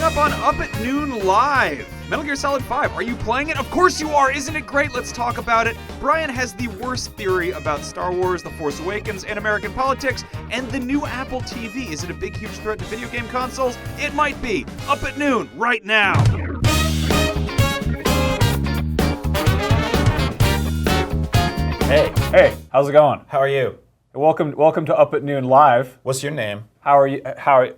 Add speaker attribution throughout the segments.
Speaker 1: up on Up at Noon Live. Metal Gear Solid 5, are you playing it? Of course you are! Isn't it great? Let's talk about it. Brian has the worst theory about Star Wars, The Force Awakens, and American politics, and the new Apple TV. Is it a big, huge threat to video game consoles? It might be. Up at Noon, right now.
Speaker 2: Hey, how's it going?
Speaker 3: How are you?
Speaker 2: Welcome to Up at Noon Live.
Speaker 3: What's your name?
Speaker 2: How are you?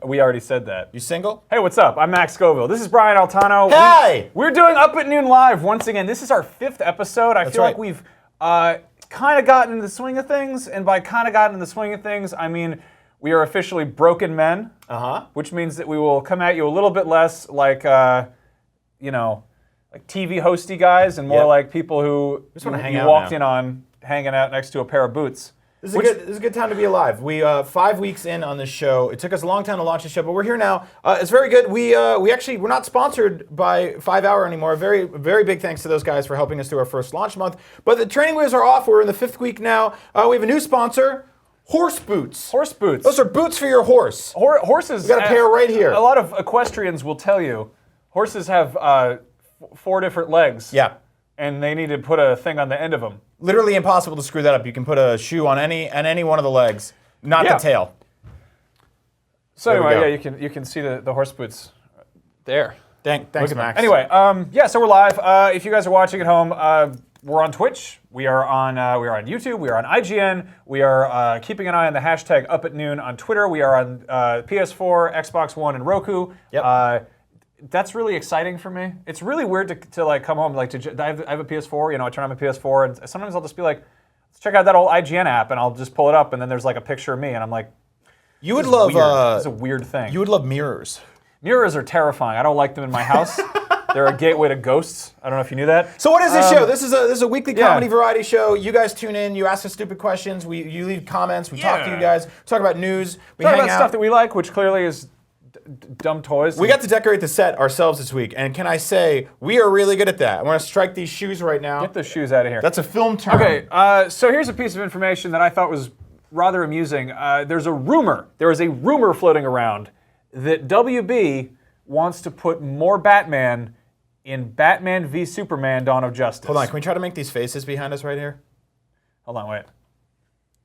Speaker 2: We already said that.
Speaker 3: You single?
Speaker 2: Hey, what's up? I'm Max Scoville. This is Brian Altano.
Speaker 3: Hey!
Speaker 2: We're doing Up at Noon Live once again. This is our 5th episode. I feel like we've kind of gotten in the swing of things, and by kind of gotten in the swing of things, I mean we are officially broken men. Which means that we will come at you a little bit less like, like TV hosty guys, and more like people who
Speaker 3: just want to hang
Speaker 2: you
Speaker 3: out
Speaker 2: walked
Speaker 3: now.
Speaker 2: in on hanging out next to a pair of boots.
Speaker 3: This is a good time to be alive. We 5 weeks in on this show. It took us a long time to launch the show, but we're here now. It's very good. We're not sponsored by 5 Hour anymore. Very, very big thanks to those guys for helping us through our first launch month. But the training wheels are off. We're in the 5th week now. We have a new sponsor, Horse Boots.
Speaker 2: Horse boots.
Speaker 3: Those are boots for your horse.
Speaker 2: Horses.
Speaker 3: We got a pair right here.
Speaker 2: A lot of equestrians will tell you horses have 4 different legs.
Speaker 3: Yeah.
Speaker 2: And they need to put a thing on the end of them.
Speaker 3: Literally impossible to screw that up. You can put a shoe on any one of the legs, not the tail.
Speaker 2: So anyway, you can see the horse boots there.
Speaker 3: Thanks, Max.
Speaker 2: Anyway, so we're live. If you guys are watching at home, we're on Twitch. We are on YouTube. We are on IGN. We are keeping an eye on the hashtag Up at Noon on Twitter. We are on PS4, Xbox One, and Roku.
Speaker 3: Yep.
Speaker 2: That's really exciting for me. It's really weird to like come home I have a PS4. I turn on my PS4, and sometimes I'll just be like, let's check out that old IGN app, and I'll just pull it up, and then there's like a picture of me, and I'm like,
Speaker 3: you would love.
Speaker 2: It's a weird thing.
Speaker 3: You would love mirrors.
Speaker 2: Mirrors are terrifying. I don't like them in my house. They're a gateway to ghosts. I don't know if you knew that.
Speaker 3: So what is this show? This is a weekly comedy variety show. You guys tune in. You ask us stupid questions. You leave comments. We talk to you guys. We talk about news. We
Speaker 2: talk
Speaker 3: hang
Speaker 2: about
Speaker 3: out.
Speaker 2: stuff that we like, which clearly is dumb toys.
Speaker 3: We got to decorate the set ourselves this week, and can I say, we are really good at that. I want to strike these shoes right now.
Speaker 2: Get the shoes out of here.
Speaker 3: That's a film term.
Speaker 2: Okay, so here's a piece of information that I thought was rather amusing. There is a rumor floating around that WB wants to put more Batman in Batman v Superman: Dawn of Justice.
Speaker 3: Hold on, can we try to make these faces behind us right here?
Speaker 2: Hold on, wait.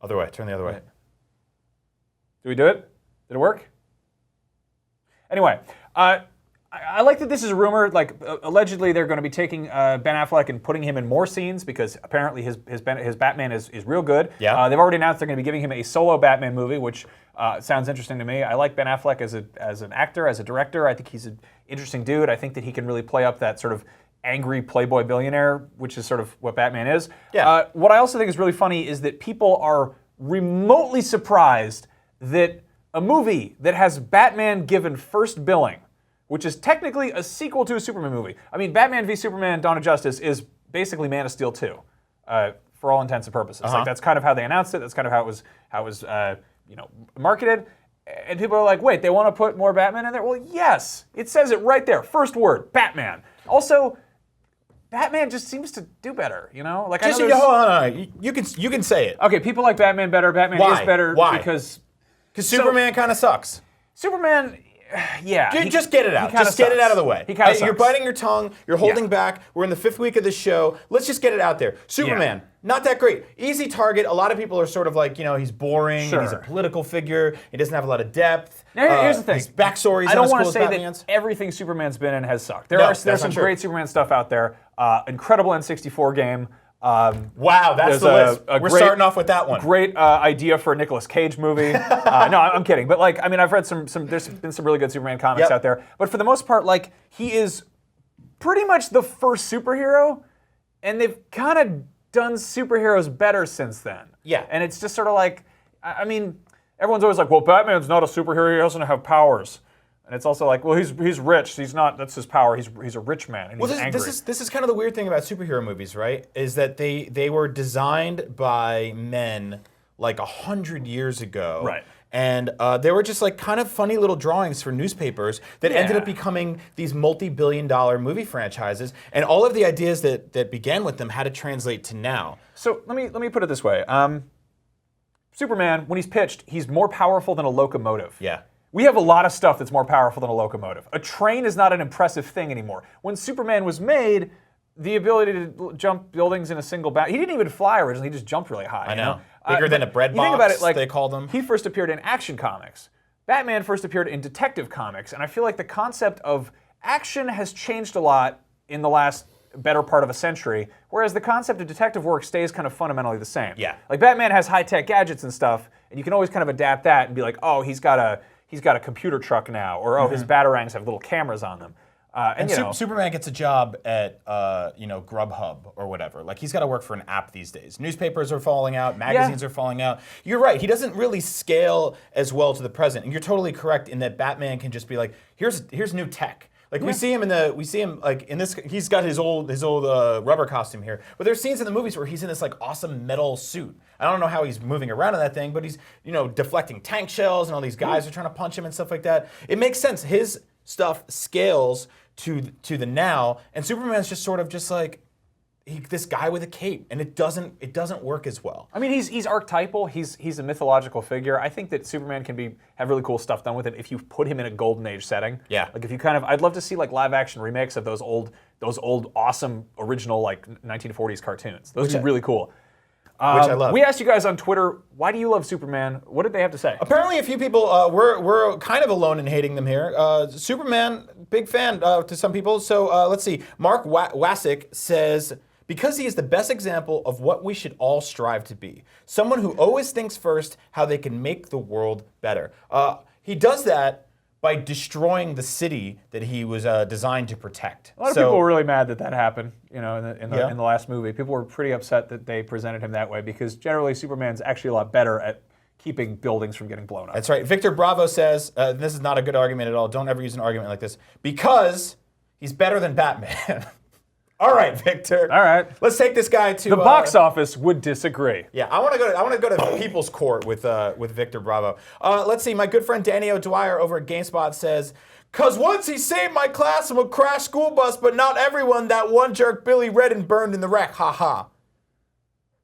Speaker 3: Other way, turn the other way.
Speaker 2: Wait. Did we do it? Did it work? Anyway, I like that this is a rumor. Like, allegedly, they're going to be taking Ben Affleck and putting him in more scenes because apparently his Batman is real good.
Speaker 3: Yeah.
Speaker 2: They've already announced they're going to be giving him a solo Batman movie, which sounds interesting to me. I like Ben Affleck as an actor, as a director. I think he's an interesting dude. I think that he can really play up that sort of angry playboy billionaire, which is sort of what Batman is.
Speaker 3: Yeah.
Speaker 2: What I also think is really funny is that people are remotely surprised that a movie that has Batman given first billing, which is technically a sequel to a Superman movie. I mean, Batman v Superman: Dawn of Justice is basically Man of Steel 2, for all intents and purposes. Like, that's kind of how they announced it. That's kind of how it was marketed. And people are like, wait, they want to put more Batman in there? Well, yes, it says it right there. First word, Batman. Also, Batman just seems to do better, Like,
Speaker 3: Just hold on. You can say it.
Speaker 2: Okay, people like Batman better. Batman is better because
Speaker 3: Superman kind of sucks.
Speaker 2: Superman, yeah.
Speaker 3: Just get it out. Just get it out of the way.
Speaker 2: He kind of sucks.
Speaker 3: You're biting your tongue. You're holding back. We're in the 5th week of the show. Let's just get it out there. Superman, not that great. Easy target. A lot of people are sort of like, he's boring.
Speaker 2: Sure.
Speaker 3: And he's a political figure. He doesn't have a lot of depth.
Speaker 2: Now, here's the thing.
Speaker 3: His backstory's
Speaker 2: I don't
Speaker 3: want to
Speaker 2: say that everything Superman's been in has sucked. There's some great Superman stuff out there. Incredible N64 game.
Speaker 3: Wow, that's the list. We're starting off with that one.
Speaker 2: Great idea for a Nicolas Cage movie. No, I'm kidding. But I've read some. There's been some really good Superman comics out there. But for the most part, he is pretty much the first superhero, and they've kind of done superheroes better since then.
Speaker 3: Yeah.
Speaker 2: And it's just sort of like, everyone's always like, well, Batman's not a superhero. He doesn't have powers. And it's also like, well, he's rich. He's not. That's his power. He's a rich man, and he's angry.
Speaker 3: This is kind of the weird thing about superhero movies, right? Is that they were designed by men like 100 years ago,
Speaker 2: right?
Speaker 3: And they were just like kind of funny little drawings for newspapers that ended up becoming these multi-billion-dollar movie franchises. And all of the ideas that began with them had to translate to now.
Speaker 2: So let me put it this way: Superman, when he's pitched, he's more powerful than a locomotive.
Speaker 3: Yeah.
Speaker 2: We have a lot of stuff that's more powerful than a locomotive. A train is not an impressive thing anymore. When Superman was made, the ability to jump buildings in a single bound. He didn't even fly originally, he just jumped really high.
Speaker 3: I know. Bigger than a bread box,
Speaker 2: you think about it, like,
Speaker 3: they called him.
Speaker 2: He first appeared in Action Comics. Batman first appeared in Detective Comics, and I feel like the concept of action has changed a lot in the last better part of a century, whereas the concept of detective work stays kind of fundamentally the same.
Speaker 3: Yeah.
Speaker 2: Like Batman has high-tech gadgets and stuff, and you can always kind of adapt that and be like, oh, he's got a computer truck now, or oh, his batarangs have little cameras on them. And you know,
Speaker 3: Superman gets a job at Grubhub or whatever. Like, he's got to work for an app these days. Newspapers are falling out, magazines are falling out. You're right. He doesn't really scale as well to the present, and you're totally correct in that Batman can just be like, here's new tech. Like we see him like in this. He's got his old rubber costume here. But there's scenes in the movies where he's in this like awesome metal suit. I don't know how he's moving around in that thing, but he's deflecting tank shells, and all these guys are trying to punch him and stuff like that. It makes sense. His stuff scales to the now, and Superman's just sort of just like this guy with a cape, and it doesn't work as well.
Speaker 2: I mean, he's archetypal. He's a mythological figure. I think that Superman can have really cool stuff done with it if you put him in a golden age setting.
Speaker 3: Yeah.
Speaker 2: Like if you I'd love to see like live action remakes of those old awesome original like 1940s cartoons. Those would be really cool.
Speaker 3: Which I love.
Speaker 2: We asked you guys on Twitter, why do you love Superman? What did they have to say?
Speaker 3: Apparently, a few people we're kind of alone in hating them here. Superman, big fan to some people. So let's see. Mark Wasick says, because he is the best example of what we should all strive to be. Someone who always thinks first how they can make the world better. He does that by destroying the city that he was designed to protect.
Speaker 2: A lot of people were really mad that happened, in the last movie. People were pretty upset that they presented him that way because generally Superman's actually a lot better at keeping buildings from getting blown up.
Speaker 3: That's right. Victor Bravo says, this is not a good argument at all. Don't ever use an argument like this. Because he's better than Batman. All right, Victor.
Speaker 2: All right.
Speaker 3: Let's take this guy to
Speaker 2: the box office would disagree.
Speaker 3: Yeah, I want to go to People's Court with Victor Bravo. Let's see. My good friend Danny O'Dwyer over at GameSpot says, "'Cause once he saved my class from a crashed school bus, but not everyone. That one jerk Billy Redden burned in the wreck. Ha ha."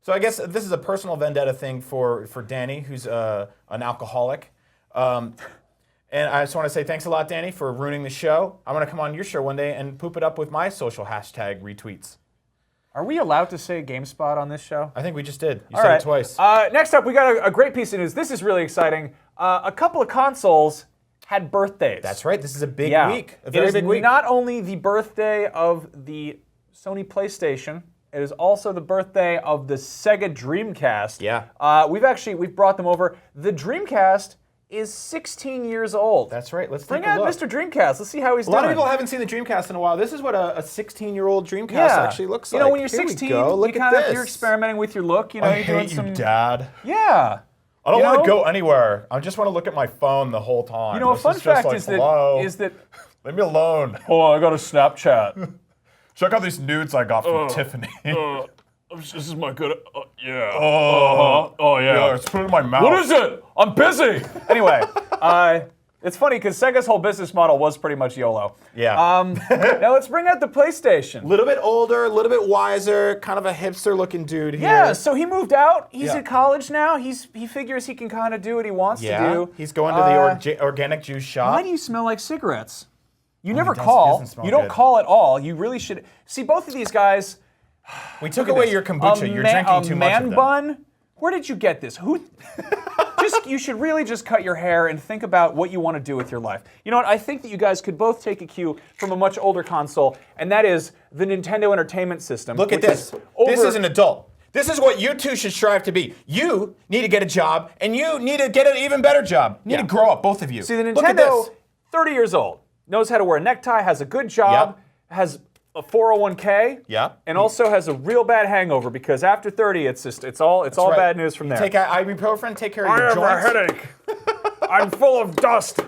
Speaker 3: So I guess this is a personal vendetta thing for Danny, who's an alcoholic. And I just want to say thanks a lot, Danny, for ruining the show. I'm going to come on your show one day and poop it up with my social hashtag retweets.
Speaker 2: Are we allowed to say GameSpot on this show?
Speaker 3: I think we just did. You said it twice.
Speaker 2: Next up, we got a great piece of news. This is really exciting. A couple of consoles had birthdays.
Speaker 3: That's right. This is a big week. A
Speaker 2: It
Speaker 3: very
Speaker 2: is
Speaker 3: big week.
Speaker 2: not only the birthday of the Sony PlayStation, it is also the birthday of the Sega Dreamcast.
Speaker 3: Yeah.
Speaker 2: We've brought them over. The Dreamcast is 16 years old.
Speaker 3: That's right. Let's
Speaker 2: Bring
Speaker 3: take a
Speaker 2: out
Speaker 3: look.
Speaker 2: Mr. Dreamcast. Let's see how he's
Speaker 3: A
Speaker 2: doing.
Speaker 3: lot of people haven't seen the Dreamcast in a while. This is what a 16-year-old Dreamcast actually looks like.
Speaker 2: When you're
Speaker 3: Here we
Speaker 2: 16,
Speaker 3: go. Look
Speaker 2: you
Speaker 3: at this.
Speaker 2: you're experimenting with your look.
Speaker 3: I
Speaker 2: you're doing
Speaker 3: hate you,
Speaker 2: some.
Speaker 3: Dad.
Speaker 2: Yeah.
Speaker 3: I don't want to go anywhere. I just want to look at my phone the whole time.
Speaker 2: A fun fact is that.
Speaker 3: Leave me alone.
Speaker 2: Oh, I got a Snapchat.
Speaker 3: Check out these nudes I got from Tiffany.
Speaker 2: This is my good. Yeah.
Speaker 3: Oh yeah. Let's put it in my mouth.
Speaker 2: What is it? I'm busy. Anyway, it's funny because Sega's whole business model was pretty much YOLO.
Speaker 3: Yeah.
Speaker 2: Now let's bring out the PlayStation.
Speaker 3: A little bit older, a little bit wiser, kind of a hipster-looking dude here.
Speaker 2: Yeah. So he moved out. He's at college now. He figures he can kind of do what he wants to do.
Speaker 3: He's going to the organic juice shop.
Speaker 2: Why do you smell like cigarettes? You never
Speaker 3: he
Speaker 2: call.
Speaker 3: doesn't smell
Speaker 2: You don't
Speaker 3: good.
Speaker 2: call at all. You really should. See, both of these guys.
Speaker 3: We took away your kombucha. You're drinking too much of them.
Speaker 2: Bun? Where did you get this? You should really just cut your hair and think about what you want to do with your life. You know what? I think that you guys could both take a cue from a much older console, and that is the Nintendo Entertainment System.
Speaker 3: Look at this. This is an adult. This is what you two should strive to be. You need to get a job, and you need to get an even better job. You need to grow up, both of you.
Speaker 2: See, the
Speaker 3: Look at this.
Speaker 2: Nintendo, 30 years old, knows how to wear a necktie, has a good job, has a 401k, and also has a real bad hangover because after 30, it's all bad news from there.
Speaker 3: Take ibuprofen, take care of your joints.
Speaker 2: I have a headache. I'm full of dust.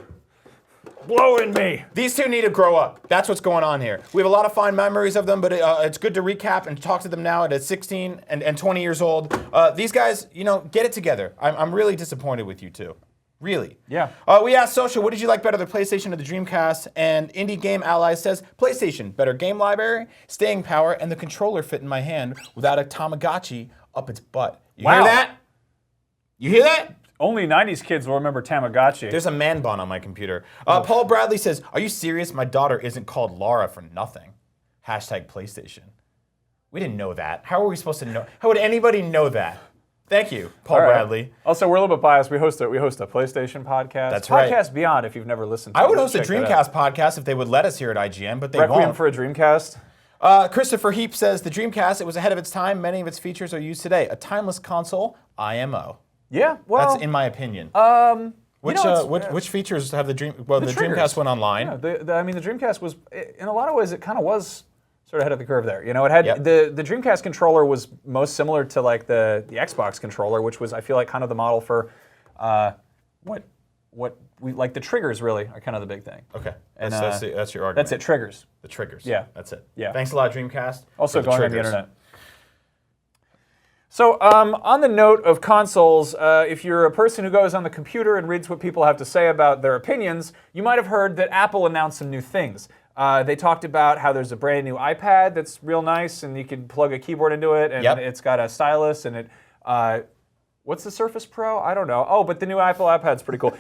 Speaker 2: Blowing me.
Speaker 3: These two need to grow up. That's what's going on here. We have a lot of fond memories of them, but it's good to recap and talk to them now at 16 and 20 years old. These guys, get it together. I'm really disappointed with you two. Really.
Speaker 2: Yeah.
Speaker 3: We asked Social, what did you like better, the PlayStation or the Dreamcast? And Indie Game Ally says, PlayStation, better game library, staying power, and the controller fit in my hand without a Tamagotchi up its butt. You hear that? You hear that?
Speaker 2: Only 90s kids will remember Tamagotchi.
Speaker 3: There's a man bun on my computer. Paul Bradley says, "Are you serious? My daughter isn't called Laura for nothing." Hashtag PlayStation. We didn't know that. How are we supposed to know? How would anybody know that? Thank you, Paul Bradley.
Speaker 2: Also, we're a little bit biased. We host a PlayStation podcast.
Speaker 3: That's right.
Speaker 2: Podcast Beyond, if you've never listened to it.
Speaker 3: I would host a Dreamcast podcast if they would let us here at IGN, but they
Speaker 2: Requiem
Speaker 3: won't.
Speaker 2: for a Dreamcast.
Speaker 3: Christopher Heap says, the Dreamcast, it was ahead of its time. Many of its features are used today. A timeless console, IMO.
Speaker 2: Yeah, well...
Speaker 3: That's in my opinion. Which features have the Dreamcast went online.
Speaker 2: Yeah, the Dreamcast was, in a lot of ways, it kind of was sort of ahead of the curve there. You know, it had the Dreamcast controller was most similar to like the Xbox controller, which was, I feel like, kind of the model for what we like. The triggers really are kind of the big thing.
Speaker 3: Okay, and that's your argument.
Speaker 2: That's it. Triggers.
Speaker 3: The triggers.
Speaker 2: Yeah,
Speaker 3: that's it.
Speaker 2: Yeah.
Speaker 3: Thanks a lot, Dreamcast.
Speaker 2: Also going on the internet. So on the note of consoles, if you're a person who goes on the computer and reads what people have to say about their opinions, you might have heard that Apple announced some new things. They talked about how there's a brand new iPad that's real nice, and you can plug a keyboard into it, and it's got a stylus, and it. What's the Surface Pro? I don't know. Oh, but the new Apple iPad's pretty cool.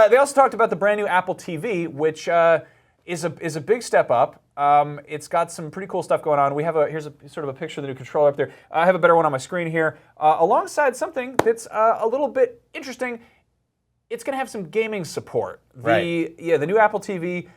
Speaker 2: They also talked about the brand new Apple TV, which is a big step up. It's got some pretty cool stuff going on. Here's a sort of a picture of the new controller up there. I have a better one on my screen here. Alongside something that's a little bit interesting, it's going to have some gaming support. The new Apple TV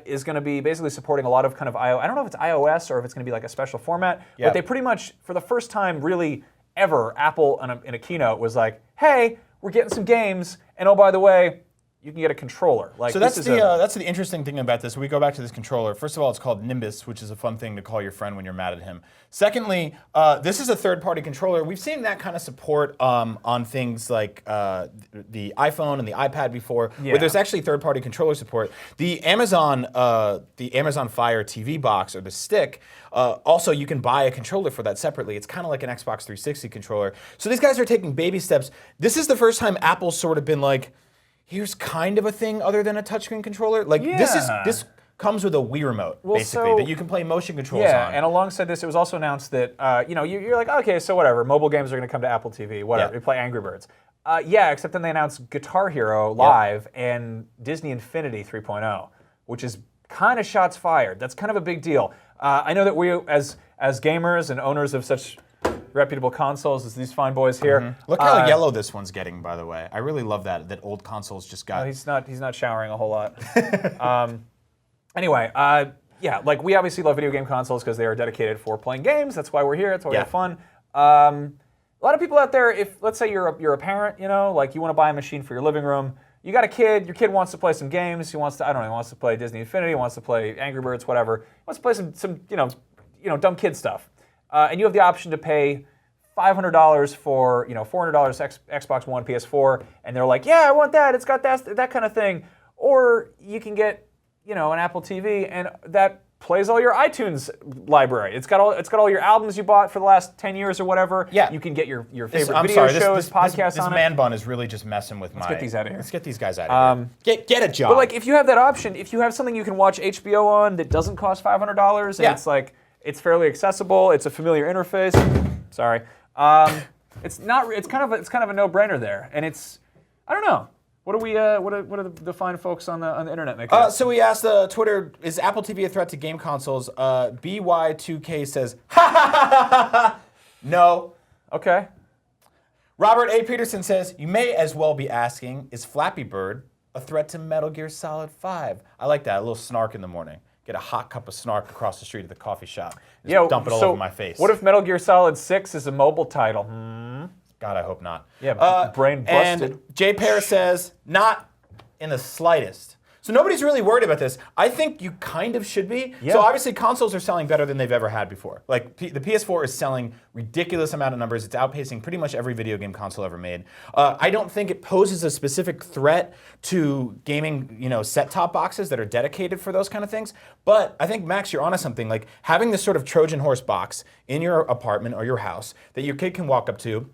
Speaker 2: is going to be basically supporting a lot of kind of I don't know if it's iOS or if it's going to be like a special format, but they pretty much, for the first time really ever, Apple in a keynote was like, hey, we're getting some games, and oh, by the way, you can get a controller. Like,
Speaker 3: so that's the interesting thing about this. We go back to this controller. First of all, it's called Nimbus, which is a fun thing to call your friend when you're mad at him. Secondly, this is a third-party controller. We've seen that kind of support on things like the iPhone and the iPad before, where there's actually third-party controller support. The Amazon Fire TV box or the stick. Also, you can buy a controller for that separately. It's kind of like an Xbox 360 controller. So these guys are taking baby steps. This is the first time Apple's sort of been like, here's kind of a thing other than a touchscreen controller. Like this comes with a Wii remote, basically, that you can play motion controls on.
Speaker 2: Yeah, and alongside this, it was also announced that you're like, okay, so whatever, mobile games are going to come to Apple TV, whatever. You play Angry Birds. Except then they announced Guitar Hero Live and Disney Infinity 3.0, which is kind of shots fired. That's kind of a big deal. I know that we, as gamers and owners of such reputable consoles as these fine boys here.
Speaker 3: Look how yellow this one's getting, by the way. I really love that old consoles just got.
Speaker 2: No, he's not showering a whole lot. Anyway, like we obviously love video game consoles because they are dedicated for playing games. That's why we're here. That's why we have fun. A lot of people out there, if let's say you're a parent, like you want to buy a machine for your living room. You got a kid. Your kid wants to play some games. He wants to play Disney Infinity. He wants to play Angry Birds, whatever. He wants to play some dumb kid stuff. And you have the option to pay $500 for $400 Xbox One, PS4, and they're like, yeah, I want that. It's got that kind of thing. Or you can get an Apple TV, and that plays all your iTunes library. It's got all your albums you bought for the last 10 years or whatever. Yeah. You can get your favorite video shows, podcasts on it.
Speaker 3: This man bun is really just messing with
Speaker 2: Let's get these out of here.
Speaker 3: Let's get these guys out of here. Get a job.
Speaker 2: But like, if you have that option, if you have something you can watch HBO on that doesn't cost $500, and it's like it's fairly accessible, it's a familiar interface. Sorry. It's kind of a no-brainer there, and it's, I don't know. What do the fine folks on the internet make?
Speaker 3: So we asked Twitter, is Apple TV a threat to game consoles? BY2K says, ha ha ha ha ha. No.
Speaker 2: Okay.
Speaker 3: Robert A. Peterson says, you may as well be asking, is Flappy Bird a threat to Metal Gear Solid 5? I like that, a little snark in the morning. Get a hot cup of snark across the street at the coffee shop. Just dump it all over my face.
Speaker 2: What if Metal Gear Solid 6 is a mobile title?
Speaker 3: God, I hope not.
Speaker 2: Yeah, brain busted.
Speaker 3: And Jay Paris says, not in the slightest. So nobody's really worried about this. I think you kind of should be. Yeah. So obviously consoles are selling better than they've ever had before. Like the PS4 is selling ridiculous amount of numbers. It's outpacing pretty much every video game console ever made. I don't think it poses a specific threat to gaming, set-top boxes that are dedicated for those kind of things. But I think, Max, you're onto something. Like having this sort of Trojan horse box in your apartment or your house that your kid can walk up to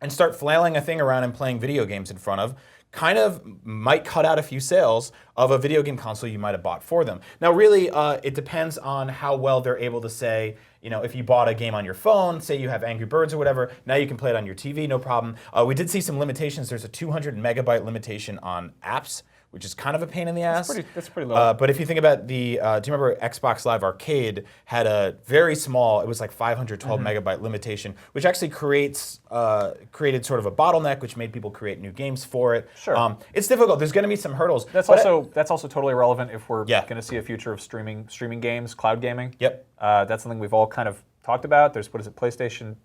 Speaker 3: and start flailing a thing around and playing video games in front of kind of might cut out a few sales of a video game console you might have bought for them. Now, really, it depends on how well they're able to say, if you bought a game on your phone, say you have Angry Birds or whatever, now you can play it on your TV, no problem. We did see some limitations. There's a 200 megabyte limitation on apps, which is kind of a pain in the ass.
Speaker 2: That's pretty low.
Speaker 3: But if you think about do you remember Xbox Live Arcade had a very small, it was like 512 megabyte limitation, which actually created sort of a bottleneck, which made people create new games for it.
Speaker 2: Sure.
Speaker 3: It's difficult. There's going to be some hurdles.
Speaker 2: That's also totally irrelevant if we're
Speaker 3: Yeah.
Speaker 2: going to see a future of streaming games, cloud gaming.
Speaker 3: Yep.
Speaker 2: That's something we've all kind of talked about. There's, what is it, PlayStation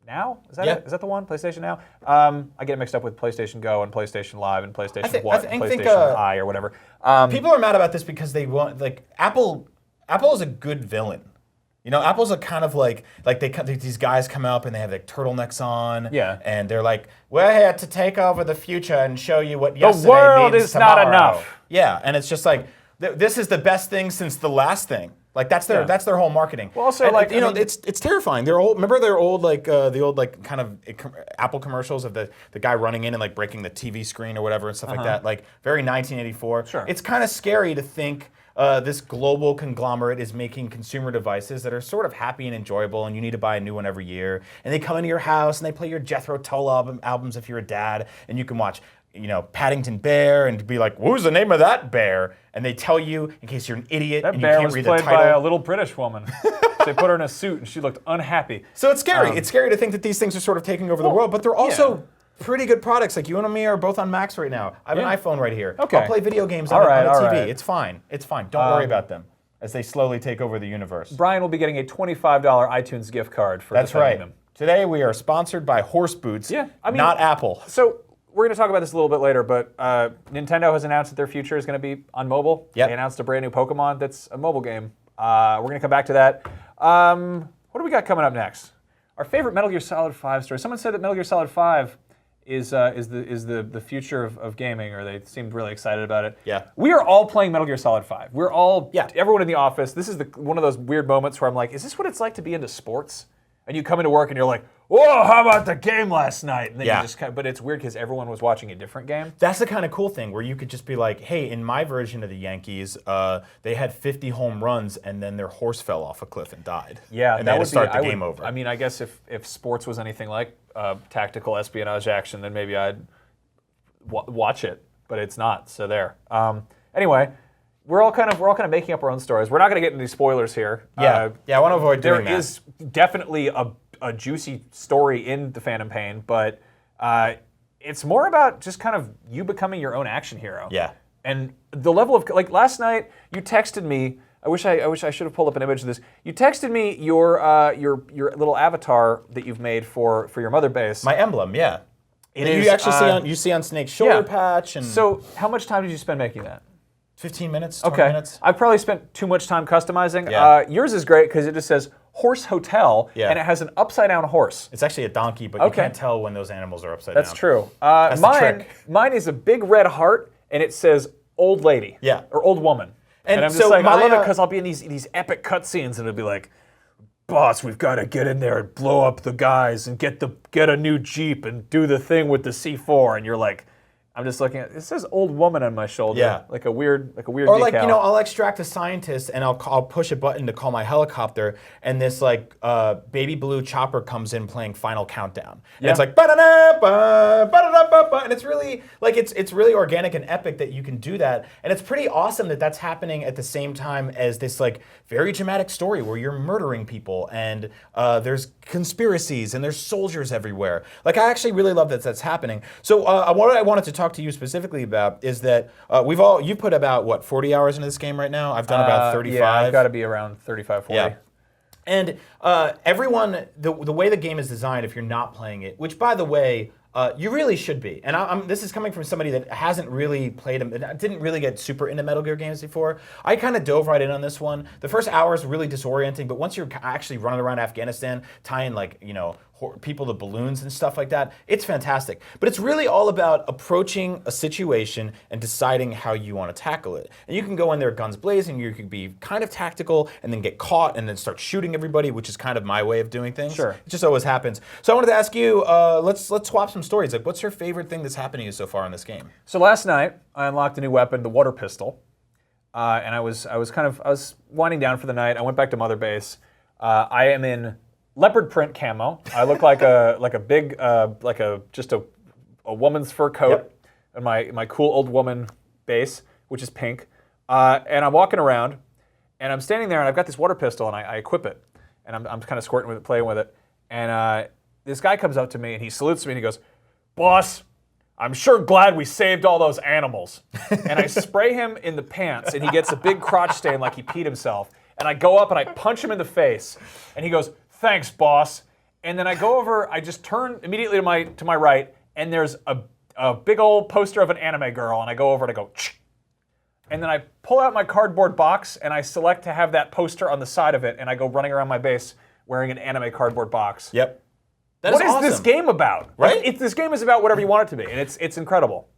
Speaker 2: Now? Is that
Speaker 3: Yeah.
Speaker 2: it? Is that the one? PlayStation Now? I get it mixed up with PlayStation Go and PlayStation Live and PlayStation PlayStation I or whatever.
Speaker 3: People are mad about this because they want, like, Apple is a good villain. Apple's a kind of like these guys come up and they have like turtlenecks on,
Speaker 2: Yeah.
Speaker 3: and they're like, we're here to take over the future and show you what yesterday
Speaker 2: world
Speaker 3: means
Speaker 2: is not
Speaker 3: tomorrow.
Speaker 2: enough.
Speaker 3: Yeah, and it's just like this is the best thing since the last thing. Like that's their whole marketing.
Speaker 2: Well, also,
Speaker 3: and, it's terrifying. They're old. Remember their old the old kind of Apple commercials of the guy running in and like breaking the TV screen or whatever and stuff like that. Like very 1984.
Speaker 2: Sure.
Speaker 3: It's kind of scary to think this global conglomerate is making consumer devices that are sort of happy and enjoyable, and you need to buy a new one every year. And they come into your house and they play your Jethro Tull albums if you're a dad, and you can watch Paddington Bear and be like, who's the name of that bear? And they tell you, in case you're an idiot
Speaker 2: That
Speaker 3: and you
Speaker 2: bear
Speaker 3: can't
Speaker 2: was
Speaker 3: read the
Speaker 2: played
Speaker 3: title.
Speaker 2: by a little British woman. They put her in a suit and she looked unhappy.
Speaker 3: So it's scary. It's scary to think that these things are sort of taking over the world, but they're also pretty good products. Like you and me are both on Macs right now. I have an iPhone right here.
Speaker 2: Okay.
Speaker 3: I'll play video games on a TV. It's fine. It's fine. Don't worry about them as they slowly take over the universe.
Speaker 2: Brian will be getting a $25 iTunes gift card for
Speaker 3: That's
Speaker 2: defending
Speaker 3: right.
Speaker 2: them.
Speaker 3: Today we are sponsored by Horse Boots, not Apple.
Speaker 2: So we're going to talk about this a little bit later, but Nintendo has announced that their future is going to be on mobile.
Speaker 3: Yep.
Speaker 2: They announced a brand new Pokémon that's a mobile game. We're going to come back to that. What do we got coming up next? Our favorite Metal Gear Solid 5 story. Someone said that Metal Gear Solid 5 is the future of gaming, or they seemed really excited about it.
Speaker 3: Yeah.
Speaker 2: We are all playing Metal Gear Solid 5. We're all, everyone in the office. This is one of those weird moments where I'm like, is this what it's like to be into sports? And you come into work and you're like, whoa, how about the game last night? And then you just but it's weird because everyone was watching a different game.
Speaker 3: That's the kind of cool thing where you could just be like, hey, in my version of the Yankees, they had 50 home runs and then their horse fell off a cliff and died.
Speaker 2: Yeah,
Speaker 3: and they had to start the game over.
Speaker 2: I mean, I guess if sports was anything like tactical espionage action, then maybe I'd watch it, but it's not. So there. Anyway, we're all kind of making up our own stories. We're not going to get into these spoilers here.
Speaker 3: I want to avoid doing that.
Speaker 2: There is definitely a juicy story in the Phantom Pain, but it's more about just kind of you becoming your own action hero.
Speaker 3: Yeah.
Speaker 2: And the level of, like, last night you texted me. I wish I should have pulled up an image of this. You texted me your little avatar that you've made for your mother base.
Speaker 3: My emblem, yeah.
Speaker 2: It
Speaker 3: that
Speaker 2: is,
Speaker 3: you actually see on Snake's shoulder patch. And
Speaker 2: so how much time did you spend making that?
Speaker 3: 15 minutes, 20 minutes.
Speaker 2: I've probably spent too much time customizing.
Speaker 3: Yeah.
Speaker 2: Yours is great because it just says Horse Hotel, and it has an upside-down horse.
Speaker 3: It's actually a donkey, but you can't tell when those animals are upside down.
Speaker 2: That's true.
Speaker 3: That's the trick.
Speaker 2: Mine is a big red heart, and it says Old Lady.
Speaker 3: Yeah.
Speaker 2: Or Old Woman. And I'm just
Speaker 3: so
Speaker 2: like, I love it
Speaker 3: my,
Speaker 2: because I'll be in these epic cutscenes, and it'll be like, boss, we've got to get in there and blow up the guys and get a new Jeep and do the thing with the C4, and you're like, I'm just looking at it says old woman on my shoulder, like a weird
Speaker 3: or
Speaker 2: decal.
Speaker 3: like I'll extract a scientist and I'll push a button to call my helicopter, and this like baby blue chopper comes in playing Final Countdown, and it's like ba-da-da, ba-da-da-ba-ba, and it's really like it's really organic and epic that you can do that, and it's pretty awesome that that's happening at the same time as this like very dramatic story where you're murdering people and there's conspiracies and there's soldiers everywhere. Like I actually really love that that's happening. So what I wanted to talk to you specifically about is that you've put about 40 hours into this game right now. I've done about 35.
Speaker 2: Yeah, I've got to be around 35, 40.
Speaker 3: Yeah. And everyone, the way the game is designed, if you're not playing it, which by the way, you really should be. And this is coming from somebody that hasn't really played them, didn't really get super into Metal Gear games before. I kind of dove right in on this one. The first hour is really disorienting, but once you're actually running around Afghanistan, tying people to balloons and stuff like that. It's fantastic. But it's really all about approaching a situation and deciding how you want to tackle it. And you can go in there guns blazing, you could be kind of tactical and then get caught and then start shooting everybody, which is kind of my way of doing things.
Speaker 2: Sure.
Speaker 3: It just always happens. So I wanted to ask you, let's swap some stories. Like, what's your favorite thing that's happened to you so far in this game?
Speaker 2: So last night, I unlocked a new weapon, the water pistol. And I was winding down for the night. I went back to Mother Base. I am in leopard print camo. I look like a big just a woman's fur coat, and my cool old woman base, which is pink. And I'm walking around, and I'm standing there, and I've got this water pistol, and I equip it, and I'm kind of squirting with it, playing with it. And this guy comes up to me, and he salutes me, and he goes, "Boss, I'm sure glad we saved all those animals." And I spray him in the pants, and he gets a big crotch stain like he peed himself. And I go up and I punch him in the face, and he goes, "Thanks, boss." And then I go over, I just turn immediately to my right, and there's a big old poster of an anime girl, and I go over and I go, "Ch." And then I pull out my cardboard box, and I select to have that poster on the side of it, and I go running around my base wearing an anime cardboard box.
Speaker 3: Yep.
Speaker 2: What is this game about?
Speaker 3: Right?
Speaker 2: Like, this game is about whatever you want it to be, and it's incredible.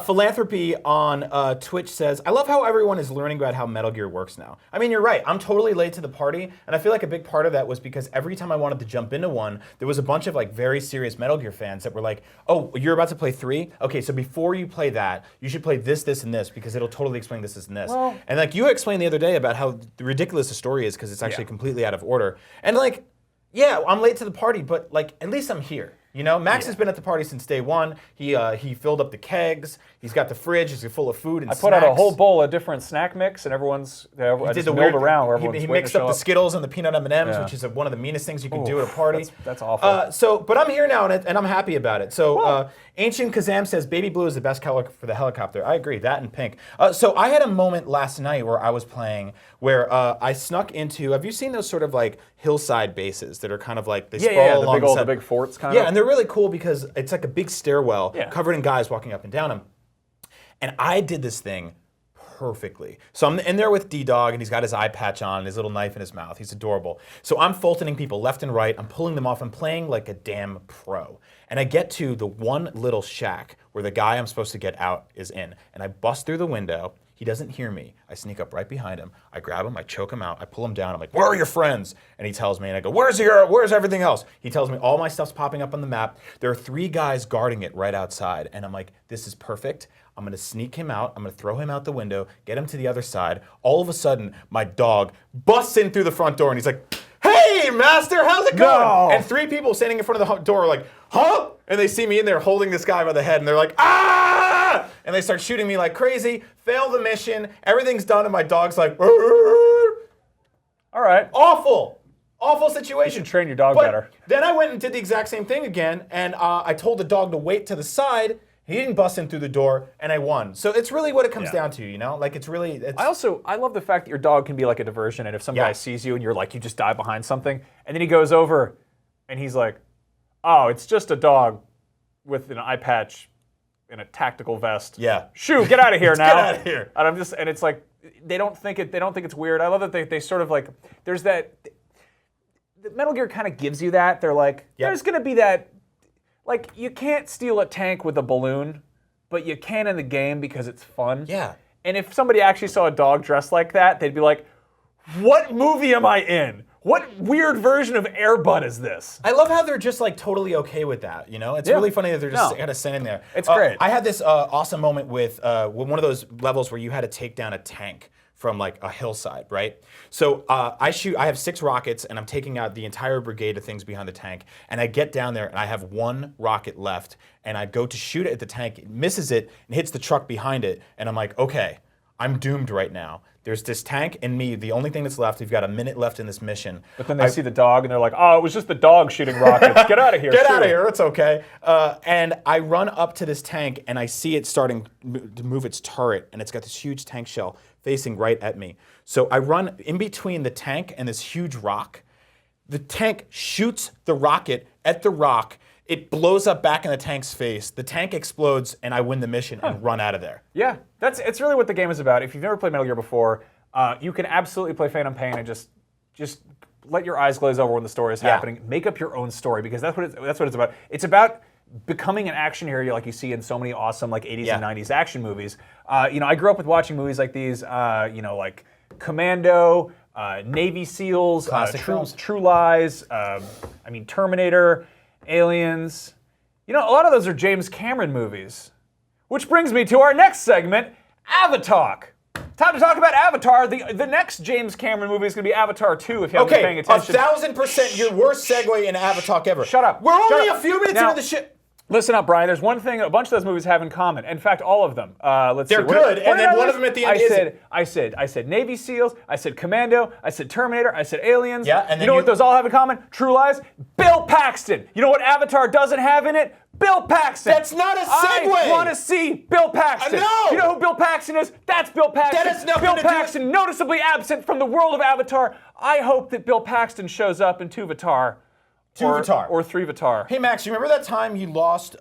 Speaker 3: Philanthropy on Twitch says, I love how everyone is learning about how Metal Gear works now. I mean, you're right. I'm totally late to the party, and I feel like a big part of that was because every time I wanted to jump into one, there was a bunch of like very serious Metal Gear fans that were like, oh, you're about to play 3? Okay, so before you play that, you should play this, this, and this, because it'll totally explain this, this, and this.
Speaker 2: Well,
Speaker 3: and like you explained the other day about how ridiculous the story is because it's actually completely out of order. And like, yeah, I'm late to the party, but like at least I'm here. You know, Max has been at the party since day one. He filled up the kegs. He's got the fridge. It's full of food and snacks.
Speaker 2: I put out a whole bowl of different snack mix, and I just milled around where everyone's
Speaker 3: He
Speaker 2: waiting
Speaker 3: mixed
Speaker 2: to show
Speaker 3: up the
Speaker 2: up.
Speaker 3: Skittles and the peanut M&Ms, which is one of the meanest things you can do at a party.
Speaker 2: That's awful.
Speaker 3: But I'm here now, and I'm happy about it. So Ancient Kazam says, baby blue is the best color for the helicopter. I agree, that and pink. So I had a moment last night where I was playing where I snuck into, have you seen those sort of like hillside bases that are kind of like, they sprawl along
Speaker 2: the big forts kind of?
Speaker 3: Yeah, and they're really cool because it's like a big stairwell covered in guys walking up and down them. And I did this thing perfectly. So I'm in there with D-Dog, and he's got his eye patch on and his little knife in his mouth. He's adorable. So I'm Fultoning people left and right. I'm pulling them off. I'm playing like a damn pro. And I get to the one little shack where the guy I'm supposed to get out is in. And I bust through the window. He doesn't hear me. I sneak up right behind him. I grab him. I choke him out. I pull him down. I'm like, where are your friends? And he tells me, and I go, where's everything else? He tells me all my stuff's popping up on the map. There are 3 guys guarding it right outside. And I'm like, this is perfect. I'm going to sneak him out. I'm going to throw him out the window, get him to the other side. All of a sudden, my dog busts in through the front door, and he's like, hey, master, how's it going?
Speaker 2: No.
Speaker 3: And 3 people standing in front of the door are like, huh? And they see me in there holding this guy by the head, and they're like, ah! And they start shooting me like crazy, fail the mission, everything's done, and my dog's like,
Speaker 2: all right.
Speaker 3: Awful situation.
Speaker 2: You should train your dog better.
Speaker 3: Then I went and did the exact same thing again, and I told the dog to wait to the side. He didn't bust in through the door, and I won. So it's really what it comes down to, you know? Like, it's really...
Speaker 2: I love the fact that your dog can be like a diversion, and if some guy sees you and you're like, you just die behind something, and then he goes over, and he's like, oh, it's just a dog with an eye patch and a tactical vest.
Speaker 3: Yeah.
Speaker 2: Shoo, get out of here now.
Speaker 3: Get out of here.
Speaker 2: And it's like, they don't think it's weird. I love that they sort of like, there's that, the Metal Gear kind of gives you that. They're like, there's going to be that, like, you can't steal a tank with a balloon, but you can in the game because it's fun.
Speaker 3: Yeah.
Speaker 2: And if somebody actually saw a dog dressed like that, they'd be like, what movie am I in? What weird version of Air Bud is this?
Speaker 3: I love how they're just like totally okay with that, you know? It's really funny that they're just kind of sitting there.
Speaker 2: It's great.
Speaker 3: I had this awesome moment with one of those levels where you had to take down a tank from like a hillside, right? So I have 6 rockets, and I'm taking out the entire brigade of things behind the tank, and I get down there and I have 1 rocket left, and I go to shoot it at the tank, it misses it, and hits the truck behind it, and I'm like, okay, I'm doomed right now. There's this tank and me, the only thing that's left. We've got a minute left in this mission.
Speaker 2: But then they see the dog and they're like, oh, it was just the dog shooting rockets. Get out of here.
Speaker 3: Get out of here, it's okay. And I run up to this tank and I see it starting to move its turret, and it's got this huge tank shell facing right at me. So I run in between the tank and this huge rock. The tank shoots the rocket at the rock. It blows up back in the tank's face. The tank explodes, and I win the mission and run out of there.
Speaker 2: Yeah, it's really what the game is about. If you've never played Metal Gear before, you can absolutely play Phantom Pain and just let your eyes glaze over when the story is happening. Make up your own story, because that's what it's about. It's about becoming an action hero like you see in so many awesome like 80s and 90s action movies. I grew up with watching movies like these, like Commando, Navy SEALs, True Lies, Terminator, Aliens. A lot of those are James Cameron movies. Which brings me to our next segment, Avatar. Time to talk about Avatar. The next James Cameron movie is going to be Avatar 2, if you haven't been paying attention.
Speaker 3: 1,000% your worst segue in Avatar ever.
Speaker 2: Shut up.
Speaker 3: We're only a few minutes into the shit.
Speaker 2: Listen up, Brian. There's one thing a bunch of those movies have in common. In fact, all of them.
Speaker 3: They're good, and then one of them at the end
Speaker 2: I said Navy SEALs, I said Commando, I said Terminator, I said Aliens.
Speaker 3: Yeah, and then
Speaker 2: you know what those all have in common? True Lies. Bill Paxton. You know what Avatar doesn't have in it? Bill Paxton.
Speaker 3: That's not a segue.
Speaker 2: I want to see Bill Paxton.
Speaker 3: No.
Speaker 2: You know who Bill Paxton is? That's Bill Paxton.
Speaker 3: That has nothing
Speaker 2: Bill
Speaker 3: to do
Speaker 2: Paxton, noticeably absent from the world of Avatar. I hope that Bill Paxton shows up in Two-Vatar. Or Three-Vatar.
Speaker 3: Hey, Max, you remember that time you lost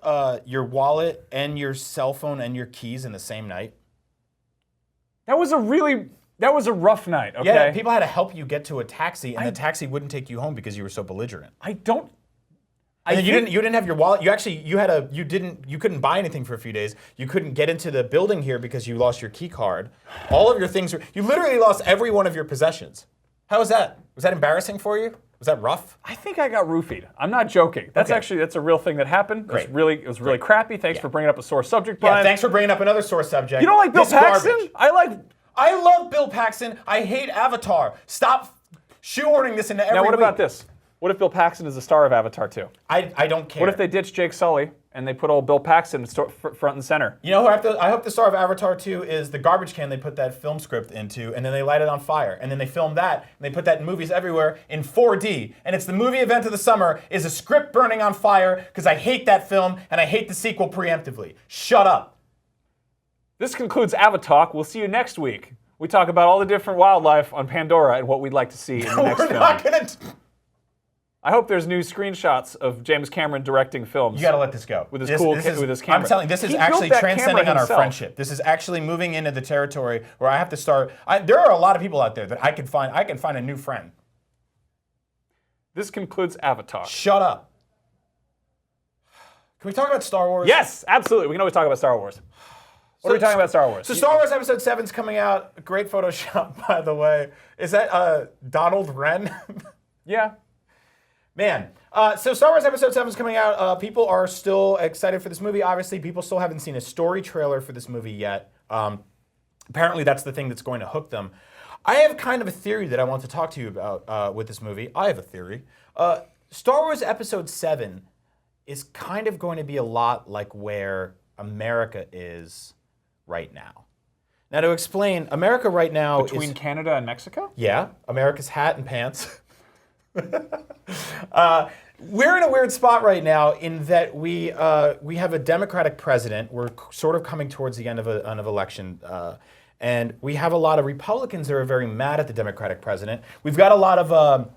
Speaker 3: your wallet and your cell phone and your keys in the same night?
Speaker 2: That was a rough night, okay?
Speaker 3: Yeah, people had to help you get to a taxi, and the taxi wouldn't take you home because you were so belligerent. And you didn't have your wallet. You couldn't buy anything for a few days. You couldn't get into the building here because you lost your key card. All of your things you literally lost every one of your possessions. How was that? Was that embarrassing for you? Was that rough?
Speaker 2: I think I got roofied. I'm not joking. That's a real thing that happened.
Speaker 3: Great.
Speaker 2: It was really crappy. Thanks for bringing up a sore subject, Brian.
Speaker 3: Yeah, thanks for bringing up another sore subject.
Speaker 2: You don't like Bill Paxton?
Speaker 3: Garbage.
Speaker 2: I
Speaker 3: love Bill Paxton. I hate Avatar. Stop shoehorning this into every
Speaker 2: Now, what
Speaker 3: week.
Speaker 2: about this? What if Bill Paxton is the star of Avatar 2?
Speaker 3: I don't care.
Speaker 2: What if they ditch Jake Sully and they put old Bill Paxton front and center?
Speaker 3: You know who I hope the star of Avatar 2 is the garbage can they put that film script into, and then they light it on fire, and then they film that, and they put that in movies everywhere in 4D, and it's the movie event of the summer, is a script burning on fire, because I hate that film, and I hate the sequel preemptively. Shut up.
Speaker 2: This concludes Avatar. We'll see you next week. We talk about all the different wildlife on Pandora and what we'd like to see in the next film.
Speaker 3: We're not going to...
Speaker 2: I hope there's new screenshots of James Cameron directing films.
Speaker 3: You got to let this go.
Speaker 2: With his camera.
Speaker 3: I'm telling you, this is actually transcending on our friendship. This is actually moving into the territory where I have to start. There are a lot of people out there that I can find a new friend.
Speaker 2: This concludes Avatar.
Speaker 3: Shut up. Can we talk about Star Wars?
Speaker 2: Yes, absolutely. We can always talk about Star Wars. What are we talking about Star Wars?
Speaker 3: So Star Wars Episode 7 is coming out. Great Photoshop, by the way. Is that Donald Wren?
Speaker 2: Yeah.
Speaker 3: Man, so Star Wars Episode 7 is coming out. People are still excited for this movie. Obviously, people still haven't seen a story trailer for this movie yet. Apparently, that's the thing that's going to hook them. I have kind of a theory that I want to talk to you about with this movie. I have a theory. Star Wars Episode 7 is kind of going to be a lot like where America is right now. Now, to explain, America right now is...
Speaker 2: Between Canada and Mexico?
Speaker 3: Yeah, America's hat and pants. We're in a weird spot right now in that we have a Democratic president. We're sort of coming towards the end of an election, and we have a lot of Republicans that are very mad at the Democratic president. We've got a lot of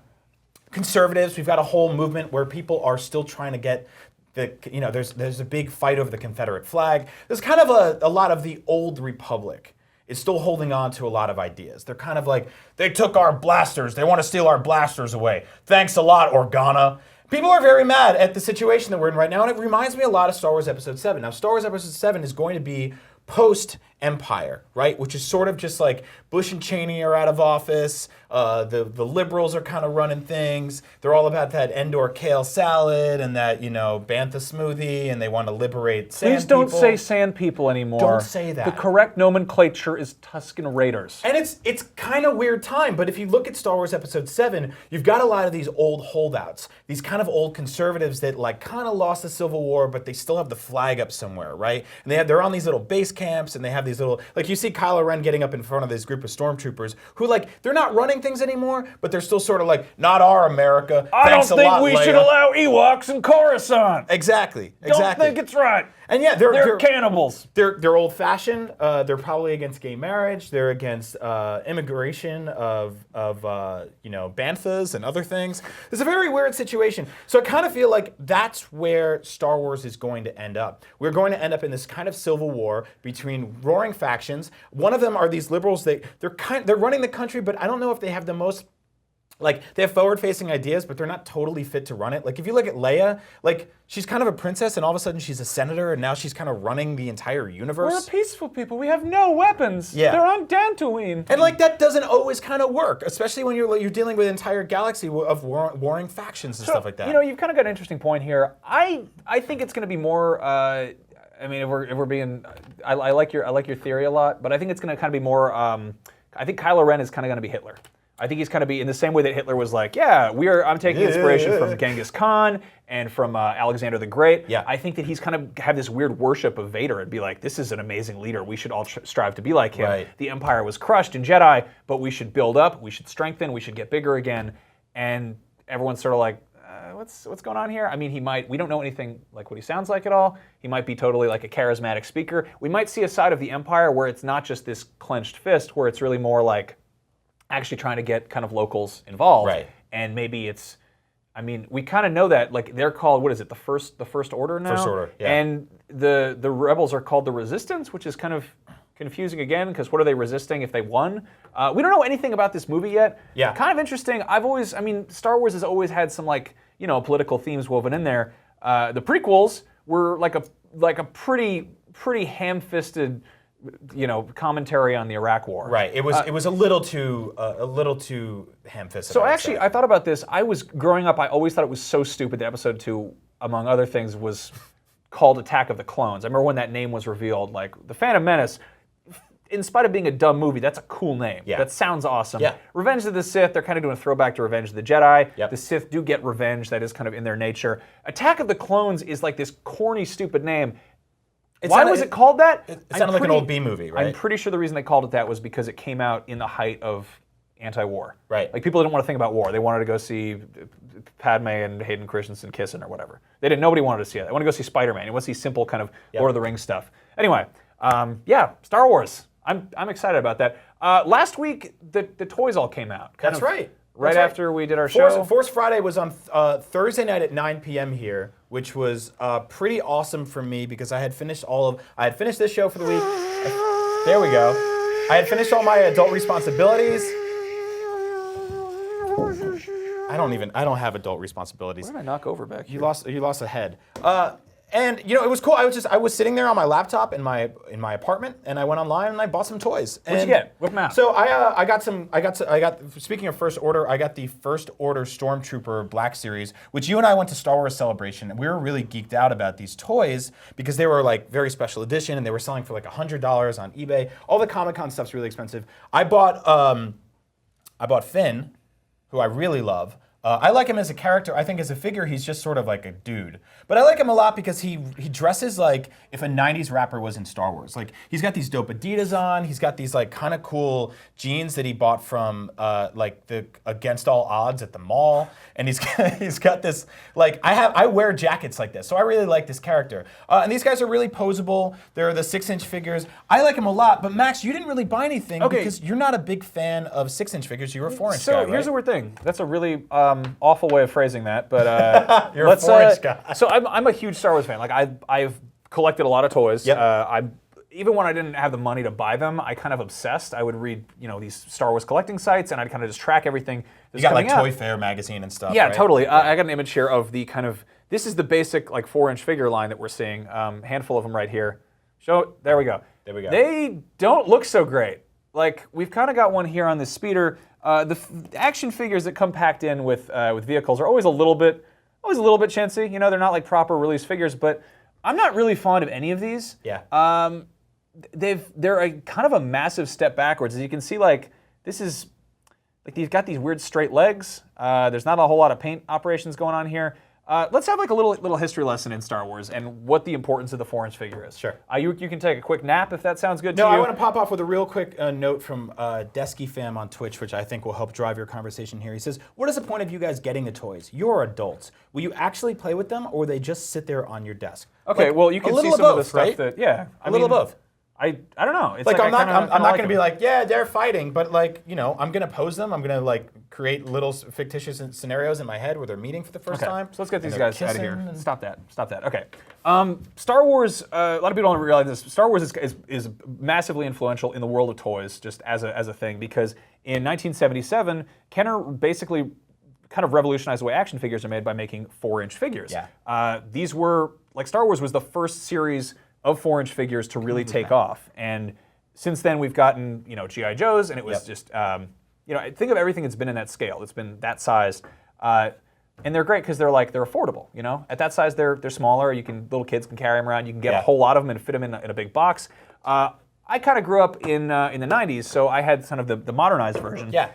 Speaker 3: conservatives. We've got a whole movement where people are still trying to get there's a big fight over the Confederate flag. There's kind of a lot of the old republic is still holding on to a lot of ideas. They're kind of like, they took our blasters. They want to steal our blasters away. Thanks a lot, Organa. People are very mad at the situation that we're in right now, and it reminds me a lot of Star Wars Episode 7. Now, Star Wars Episode 7 is going to be post-Empire, right? Which is sort of just like Bush and Cheney are out of office. The liberals are kind of running things. They're all about that Endor kale salad and that, bantha smoothie, and they want to liberate sand
Speaker 2: Please don't
Speaker 3: people.
Speaker 2: Say sand people anymore.
Speaker 3: Don't say that.
Speaker 2: The correct nomenclature is Tusken Raiders.
Speaker 3: And it's kind of weird time, but if you look at Star Wars Episode 7, you've got a lot of these old holdouts, these kind of old conservatives that kind of lost the Civil War, but they still have the flag up somewhere, right? And they're on these little base camps, and they have these little, you see Kylo Ren getting up in front of this group of stormtroopers who, they're not running things anymore, but they're still sort of not our America.
Speaker 2: I don't think we should allow Ewoks in Coruscant.
Speaker 3: Exactly.
Speaker 2: Don't think it's right.
Speaker 3: And yeah,
Speaker 2: they're cannibals.
Speaker 3: They're old-fashioned. They're probably against gay marriage. They're against immigration of banthas and other things. It's a very weird situation. So I kind of feel like that's where Star Wars is going to end up. We're going to end up in this kind of civil war between warring factions. One of them are these liberals. They're running the country, but I don't know if they have the most like they have forward-facing ideas, but they're not totally fit to run it. Like if you look at Leia, like she's kind of a princess, and all of a sudden she's a senator, and now she's kind of running the entire universe.
Speaker 2: We're peaceful people. We have no weapons.
Speaker 3: Yeah.
Speaker 2: They're on Dantooine.
Speaker 3: And like that doesn't always kind of work, especially when you're dealing with an entire galaxy of warring factions and stuff like that.
Speaker 2: You know, you've kind of got an interesting point here. I think it's going to be more. I mean, if we're being, I like your theory a lot, but I think it's going to kind of be more. I think Kylo Ren is kind of going to be Hitler. I think he's kind of be in the same way that Hitler was like, yeah, I'm taking inspiration from Genghis Khan and from Alexander the Great.
Speaker 3: Yeah.
Speaker 2: I think that he's kind of have this weird worship of Vader and be like, this is an amazing leader. We should all strive to be like him.
Speaker 3: Right.
Speaker 2: The Empire was crushed in Jedi, but we should build up, we should strengthen, we should get bigger again. And everyone's sort of like, what's going on here? I mean, we don't know anything like what he sounds like at all. He might be totally like a charismatic speaker. We might see a side of the Empire where it's not just this clenched fist, where it's really more like actually trying to get kind of locals involved.
Speaker 3: Right.
Speaker 2: And maybe it's, I mean, we kind of know that, like they're called, what is it, the First Order now?
Speaker 3: First Order, yeah.
Speaker 2: And the rebels are called the Resistance, which is kind of confusing again, because what are they resisting if they won? We don't know anything about this movie yet.
Speaker 3: Yeah.
Speaker 2: Kind of interesting. Star Wars has always had some like, you know, political themes woven in there. The prequels were like a pretty ham-fisted, you know, commentary on the Iraq War.
Speaker 3: Right. It was a little too ham-fisted.
Speaker 2: So actually, I thought about this. I was growing up. I always thought it was so stupid that Episode 2, among other things, was called Attack of the Clones. I remember when that name was revealed. Like The Phantom Menace, in spite of being a dumb movie, that's a cool name.
Speaker 3: Yeah.
Speaker 2: That sounds awesome.
Speaker 3: Yeah.
Speaker 2: Revenge of the Sith, they're kind of doing a throwback to Revenge of the Jedi.
Speaker 3: Yep.
Speaker 2: The Sith do get revenge. That is kind of in their nature. Attack of the Clones is like this corny, stupid name. Why was it called that?
Speaker 3: It sounded like an old B movie, right?
Speaker 2: I'm pretty sure the reason they called it that was because it came out in the height of anti-war.
Speaker 3: Right.
Speaker 2: Like people didn't want to think about war. They wanted to go see Padme and Hayden Christensen kissing or whatever. Nobody wanted to see it. They want to go see Spider-Man. They want to see simple kind of Lord of the Rings stuff. Anyway, Star Wars. I'm excited about that. Last week, the toys all came out.
Speaker 3: That's right.
Speaker 2: Right after we did our show.
Speaker 3: Force Friday was on Thursday night at 9 p.m. here, which was pretty awesome for me because I had finished this show for the week. There we go. I had finished all my adult responsibilities. I don't have adult responsibilities.
Speaker 2: What did I knock over back here?
Speaker 3: You lost a head. And you know, it was cool. I was sitting there on my laptop in my apartment, and I went online and I bought some toys.
Speaker 2: What'd you get? Whip 'em out.
Speaker 3: So speaking of First Order, I got the First Order Stormtrooper Black Series, which you and I went to Star Wars Celebration, and we were really geeked out about these toys because they were like very special edition, and they were selling for like $100 on eBay. All the Comic-Con stuff's really expensive. I bought Finn, who I really love. I like him as a character. I think as a figure, he's just sort of like a dude. But I like him a lot because he dresses like if a 90s rapper was in Star Wars. Like, he's got these dope Adidas on. He's got these like kind of cool jeans that he bought from like the Against All Odds at the mall. And he's got this, like, I wear jackets like this. So I really like this character. And these guys are really posable. They're the 6-inch figures. I like him a lot. But Max, you didn't really buy anything because you're not a big fan of 6-inch figures. You're a 4-inch guy, right?
Speaker 2: So here's the weird thing. That's a really awful way of phrasing that, but
Speaker 3: you're a 4-inch guy.
Speaker 2: So I'm a huge Star Wars fan. Like I've collected a lot of toys.
Speaker 3: Yep.
Speaker 2: Even when I didn't have the money to buy them, I kind of obsessed. I would read, these Star Wars collecting sites, and I'd kind of just track everything that's
Speaker 3: You got like
Speaker 2: coming out.
Speaker 3: Toy Fair magazine and stuff.
Speaker 2: Yeah,
Speaker 3: right?
Speaker 2: totally. Yeah. I got an image here of the kind of, this is the basic like 4-inch figure line that we're seeing. Handful of them right here. There we go.
Speaker 3: There we go.
Speaker 2: They don't look so great. Like, we've kind of got one here on the speeder. The action figures that come packed in with vehicles are always a little bit chintzy. They're not like proper release figures, but I'm not really fond of any of these.
Speaker 3: Yeah.
Speaker 2: They're a kind of a massive step backwards. As you can see, like, this is, like, they've got these weird straight legs. There's not a whole lot of paint operations going on here. Let's have like a little history lesson in Star Wars and what the importance of the 4-inch figure is.
Speaker 3: Sure.
Speaker 2: You can take a quick nap if that sounds good to you.
Speaker 3: No, I want to pop off with a real quick note from Desky Fam on Twitch, which I think will help drive your conversation here. He says, "What is the point of you guys getting the toys? You're adults. Will you actually play with them, or will they just sit there on your desk?"
Speaker 2: Okay,
Speaker 3: like,
Speaker 2: well, you can see some of the stuff that, yeah.
Speaker 3: A little of both.
Speaker 2: I don't know. It's
Speaker 3: like I'm not going to
Speaker 2: them.
Speaker 3: be like, yeah, they're fighting, but like, I'm going to pose them. I'm going to like create little fictitious scenarios in my head where they're meeting for the first time.
Speaker 2: So let's get these guys out of here. Stop that. Okay. Star Wars. A lot of people don't realize this. Star Wars is massively influential in the world of toys, just as a thing, because in 1977, Kenner basically kind of revolutionized the way action figures are made by making 4-inch figures.
Speaker 3: Yeah.
Speaker 2: These were, like Star Wars was the first series of 4-inch figures to really take off. And since then we've gotten, G.I. Joes, and it was just, think of everything that's been in that scale. It's been that size. And they're great because they're affordable, At that size, they're smaller. Little kids can carry them around. You can get a whole lot of them and fit them in a big box. I kind of grew up in the 90s, so I had kind of the modernized version.
Speaker 3: Yeah.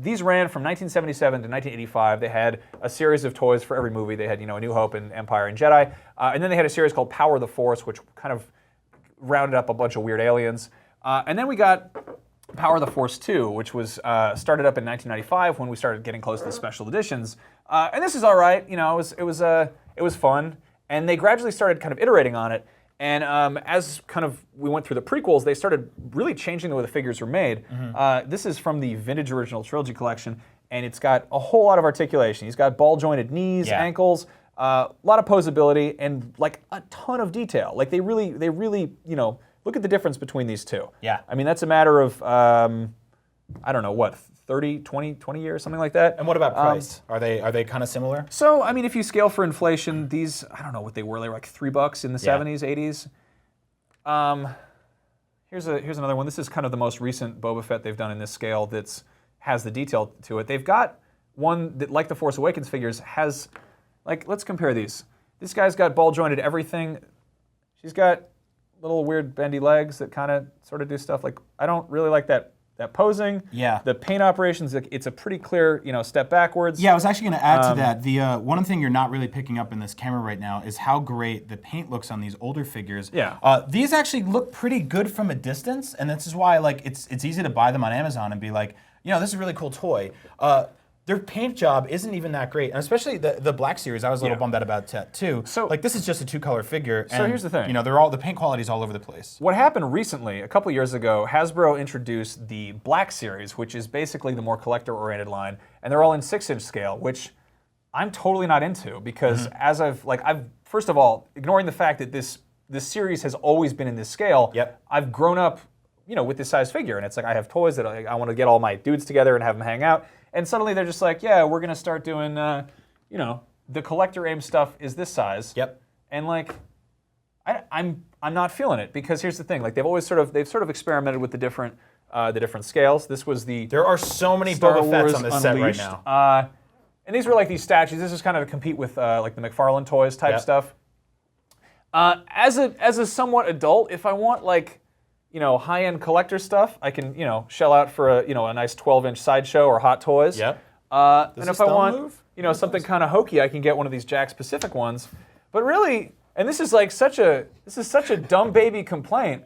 Speaker 2: These ran from 1977 to 1985. They had a series of toys for every movie. They had, A New Hope and Empire and Jedi. And then they had a series called Power of the Force, which kind of rounded up a bunch of weird aliens. And then we got Power of the Force 2, which was started up in 1995 when we started getting close to the special editions. And this is all right. It was fun. And they gradually started kind of iterating on it. And as kind of we went through the prequels, they started really changing the way the figures were made. This is from the Vintage Original Trilogy collection, and it's got a whole lot of articulation. He's got ball-jointed knees, ankles, a lot of posability, and like a ton of detail. Like they really, look at the difference between these two.
Speaker 3: Yeah.
Speaker 2: I mean, that's a matter of, I don't know, what, 20 years, something like that.
Speaker 3: And what about price? Are they kind of similar?
Speaker 2: So, I mean, if you scale for inflation, these, I don't know what they were. They were like $3 in the 70s, 80s. Here's another one. This is kind of the most recent Boba Fett they've done in this scale that's has the detail to it. They've got one that, like the Force Awakens figures, has, like, let's compare these. This guy's got ball-jointed everything. She's got little weird bendy legs that kind of sort of do stuff. Like, I don't really like that posing.
Speaker 3: Yeah.
Speaker 2: The paint operations, it's a pretty clear, step backwards.
Speaker 3: Yeah, I was actually going to add to that. The one thing you're not really picking up in this camera right now is how great the paint looks on these older figures.
Speaker 2: Yeah.
Speaker 3: These actually look pretty good from a distance, and this is why it's easy to buy them on Amazon and be like, this is a really cool toy. Their paint job isn't even that great, and especially the Black Series, I was a little bummed out about that too. So, like, this is just a 2-color figure.
Speaker 2: So here's the thing.
Speaker 3: The paint quality's all over the place.
Speaker 2: What happened recently, a couple years ago, Hasbro introduced the Black Series, which is basically the more collector-oriented line, and they're all in 6-inch scale, which I'm totally not into because as I've first of all, ignoring the fact that this series has always been in this scale, I've grown up, with this size figure, and it's like I have toys that I want to get all my dudes together and have them hang out. And suddenly they're just like, yeah, we're gonna start doing, the collector aim stuff is this size. And like, I'm not feeling it because here's the thing, like they've sort of experimented with the different scales. This was there are so many Boba Fetts on this set right now. And these were like these statues. This is kind of to compete with like the McFarlane Toys type stuff. As a somewhat adult, if I want like, high-end collector stuff, I can, shell out for a nice 12-inch Sideshow or Hot Toys. And if I want, something kind of hokey, I can get one of these Jakks Pacific ones. But really, and this is such a dumb baby complaint.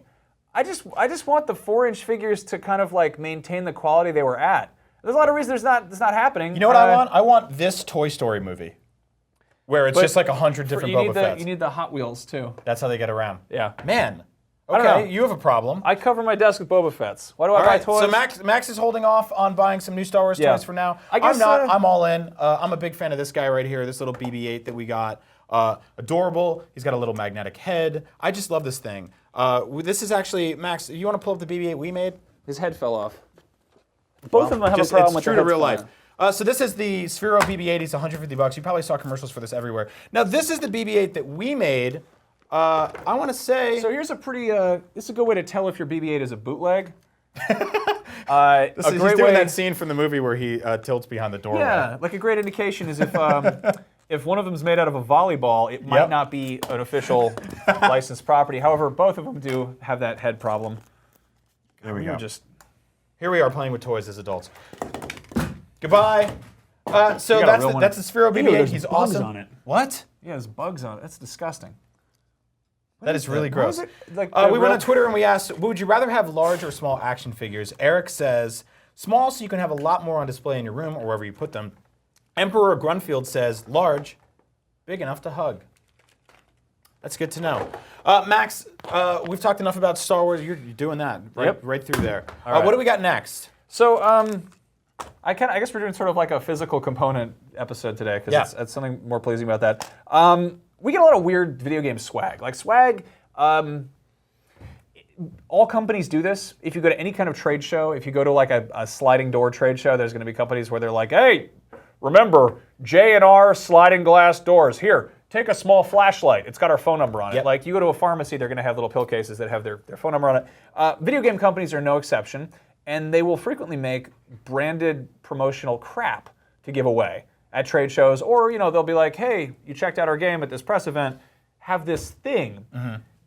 Speaker 2: I just want the 4-inch figures to kind of like maintain the quality they were at. There's a lot of reasons that's not happening. You know what I want? I want this Toy Story movie, where it's just like 100 different Boba Fetts. You need the Hot Wheels too. That's how they get around. Yeah. Man. Okay, you have a problem. I cover my desk with Boba Fett's. Why do I buy toys? So Max is holding off on buying some new Star Wars toys for now. I'm not. I'm all in. I'm a big fan of this guy right here, this little BB-8 that we got. Adorable. He's got a little magnetic head. I just love this thing. This is actually, Max, you want to pull up the BB-8 we made? His head fell off. Both of them have a problem with the head. It's true to real life. So this is the Sphero BB-8. It's $150. You probably saw commercials for this everywhere. Now this is the BB-8 that we made. I want to say. So here's a pretty. This is a good way to tell if your BB-8 is a bootleg. He's doing that scene from the movie where he tilts behind the doorway. Yeah, like a great indication is if one of them is made out of a volleyball, it might not be an official licensed property. However, both of them do have that head problem. There we go. Here we are playing with toys as adults. Goodbye. So that's the Sphero BB-8. He's awesome. On it. What? Yeah, there's bugs on it. That's disgusting. That is really gross. Like we went on Twitter and we asked, would you rather have large or small action figures? Eric says, small so you can have a lot more on display in your room or wherever you put them. Emperor Grunfield says, large, big enough to hug. That's good to know. Max, we've talked enough about Star Wars. You're doing that right through there. What do we got next? So I guess we're doing sort of like a physical component episode today because it's something more pleasing about that. We get a lot of weird video game swag. Like swag, all companies do this. If you go to any kind of trade show, if you go to like a sliding door trade show, there's going to be companies where they're like, hey, remember J&R sliding glass doors. Here, take a small flashlight. It's got our phone number on it.
Speaker 3: Yep.
Speaker 2: Like you go to a pharmacy, they're going to have little pill cases that have their phone number on it. Video game companies are no exception, and they will frequently make branded promotional crap to give away at trade shows, or they'll be like, hey, you checked out our game at this press event, have this thing.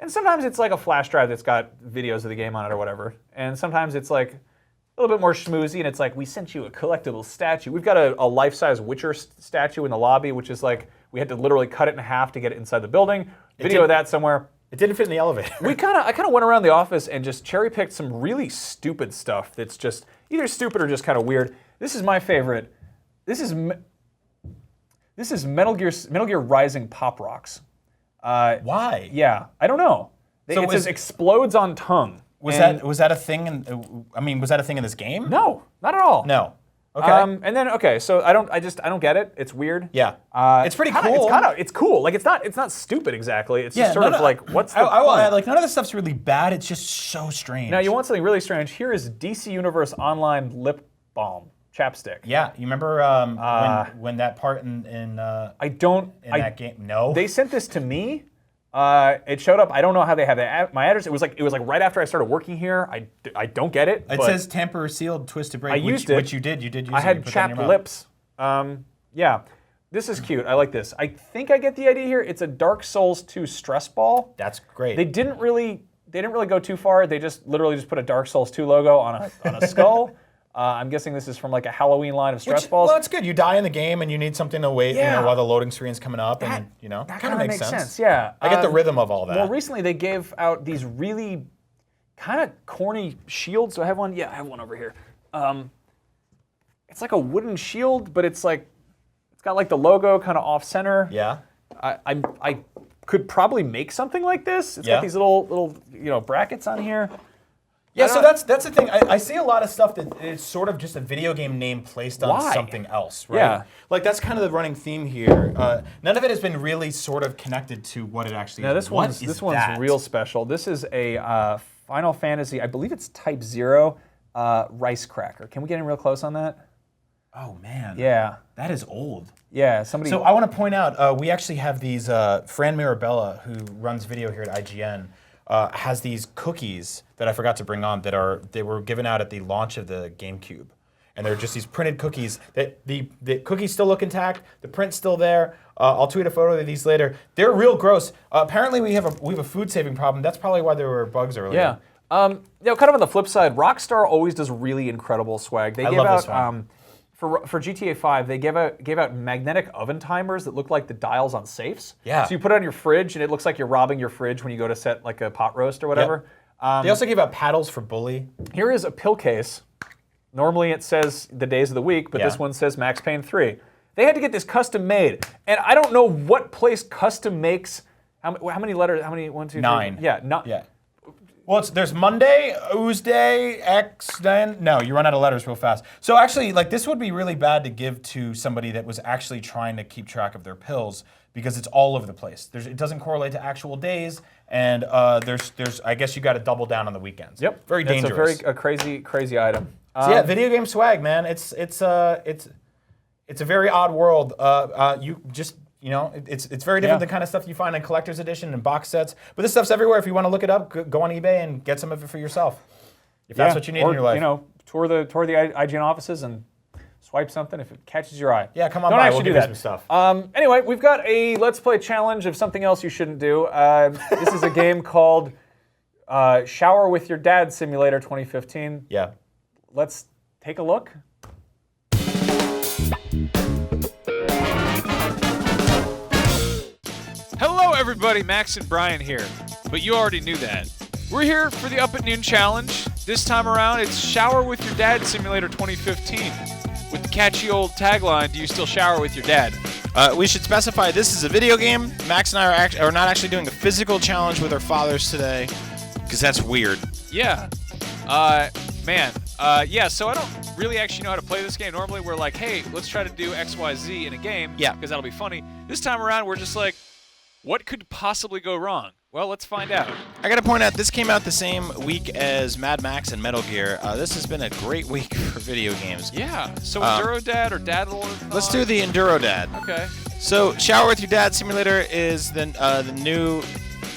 Speaker 2: And sometimes it's like a flash drive that's got videos of the game on it or whatever. And sometimes it's like a little bit more schmoozy, and it's like, we sent you a collectible statue. We've got a life-size Witcher statue in the lobby, which is like, we had to literally cut it in half to get it inside the building. Video of that somewhere.
Speaker 3: It didn't fit in the elevator.
Speaker 2: I kind of went around the office and just cherry-picked some really stupid stuff that's just either stupid or just kind of weird. This is my favorite. This is Metal Gear Rising Pop Rocks.
Speaker 3: Why?
Speaker 2: Yeah, I don't know.
Speaker 3: So
Speaker 2: it says explodes on tongue.
Speaker 3: Was that a thing? Was that a thing in this game?
Speaker 2: No, not at all.
Speaker 3: No. Okay.
Speaker 2: So I don't get it. It's weird.
Speaker 3: Yeah. It's pretty cool.
Speaker 2: It's cool. Like it's not stupid exactly. It's just sort of like what's the
Speaker 3: I will
Speaker 2: point?
Speaker 3: add, like none of this stuff's really bad. It's just so strange.
Speaker 2: Now you want something really strange? Here is DC Universe Online lip balm chapstick.
Speaker 3: Yeah, you remember when that part in that game? No.
Speaker 2: They sent this to me. It showed up. I don't know how they have my address. It was like right after I started working here. I don't get it.
Speaker 3: It says tamper sealed twist to break.
Speaker 2: I used it.
Speaker 3: Which you did. You did use it.
Speaker 2: I had chapped lips. Yeah. This is cute. I like this. I think I get the idea here. It's a Dark Souls 2 stress ball.
Speaker 3: That's great.
Speaker 2: They didn't really go too far. They just literally put a Dark Souls 2 logo on a skull. I'm guessing this is from like a Halloween line of stress balls.
Speaker 3: Well, that's good. You die in the game and you need something to wait while the loading screen's coming up.
Speaker 2: That
Speaker 3: kind of makes sense.
Speaker 2: Yeah.
Speaker 3: I get the rhythm of all that.
Speaker 2: More recently, they gave out these really kind of corny shields. Do I have one? Yeah, I have one over here. It's like a wooden shield, but it's got like the logo kind of off center.
Speaker 3: Yeah.
Speaker 2: I could probably make something like this. It's got these little brackets on here.
Speaker 3: Yeah, so that's the thing. I see a lot of stuff that is sort of just a video game name placed on something else, right?
Speaker 2: Yeah.
Speaker 3: Like that's kind of the running theme here. None of it has been really sort of connected to what it actually
Speaker 2: Now
Speaker 3: is.
Speaker 2: this one's real special. This is a Final Fantasy, I believe it's Type 0 rice cracker. Can we get in real close on that?
Speaker 3: Oh man.
Speaker 2: Yeah.
Speaker 3: That is old.
Speaker 2: Yeah, somebody.
Speaker 3: So I want to point out, we actually have these. Fran Mirabella, who runs video here at IGN, has these cookies that I forgot to bring on they were given out at the launch of the GameCube, and they're just these printed cookies. That the cookies still look intact, the print's still there. I'll tweet a photo of these later. They're real gross. Apparently we have a food saving problem. That's probably why there were bugs earlier.
Speaker 2: Yeah. Kind of on the flip side, Rockstar always does really incredible swag. They gave out. For GTA 5, they gave out magnetic oven timers that look like the dials on safes.
Speaker 3: Yeah.
Speaker 2: So you put it on your fridge, and it looks like you're robbing your fridge when you go to set like a pot roast or whatever.
Speaker 3: Yep. They also gave out paddles for Bully.
Speaker 2: Here is a pill case. Normally it says the days of the week, but this one says Max Payne 3. They had to get this custom made, and I don't know what place custom makes. How many letters? How many? 1, 2, 3.
Speaker 3: 9.
Speaker 2: Yeah.
Speaker 3: Yeah. Well, there's Monday, Tuesday, X, then. No, you run out of letters real fast. So actually, like this would be really bad to give to somebody that was actually trying to keep track of their pills because it's all over the place. It doesn't correlate to actual days, and there's I guess you got to double down on the weekends.
Speaker 2: Yep.
Speaker 3: Very dangerous.
Speaker 2: It's a crazy item.
Speaker 3: So yeah, video game swag, man. It's a very odd world. It's very different than the kind of stuff you find in collector's edition and box sets. But this stuff's everywhere. If you want to look it up, go on eBay and get some of it for yourself. If that's what you need in your life.
Speaker 2: Tour the IGN offices and swipe something if it catches your eye.
Speaker 3: Yeah, come on
Speaker 2: Don't
Speaker 3: by.
Speaker 2: actually
Speaker 3: We'll
Speaker 2: do
Speaker 3: give
Speaker 2: that.
Speaker 3: you some stuff.
Speaker 2: Anyway, we've got a Let's Play challenge of something else you shouldn't do. This is a game called Shower with Your Dad Simulator 2015.
Speaker 3: Yeah.
Speaker 2: Let's take a look.
Speaker 1: Hello, everybody. Max and Brian here. But you already knew that. We're here for the Up at Noon challenge. This time around, it's Shower with Your Dad Simulator 2015. With the catchy old tagline, do you still shower with your dad?
Speaker 4: We should specify this is a video game. Max and I are not actually doing a physical challenge with our fathers today, because that's weird.
Speaker 1: Yeah. So I don't really actually know how to play this game. Normally we're like, hey, let's try to do X, Y, Z in a game.
Speaker 4: Yeah.
Speaker 1: Because that'll be funny. This time around, we're just like, what could possibly go wrong? Well, let's find out.
Speaker 4: I gotta point out, this came out the same week as Mad Max and Metal Gear. This has been a great week for video games.
Speaker 1: Yeah. So Enduro Dad or Dad Lord?
Speaker 4: Let's do the Enduro Dad.
Speaker 1: Okay.
Speaker 4: So Shower with Your Dad Simulator is the new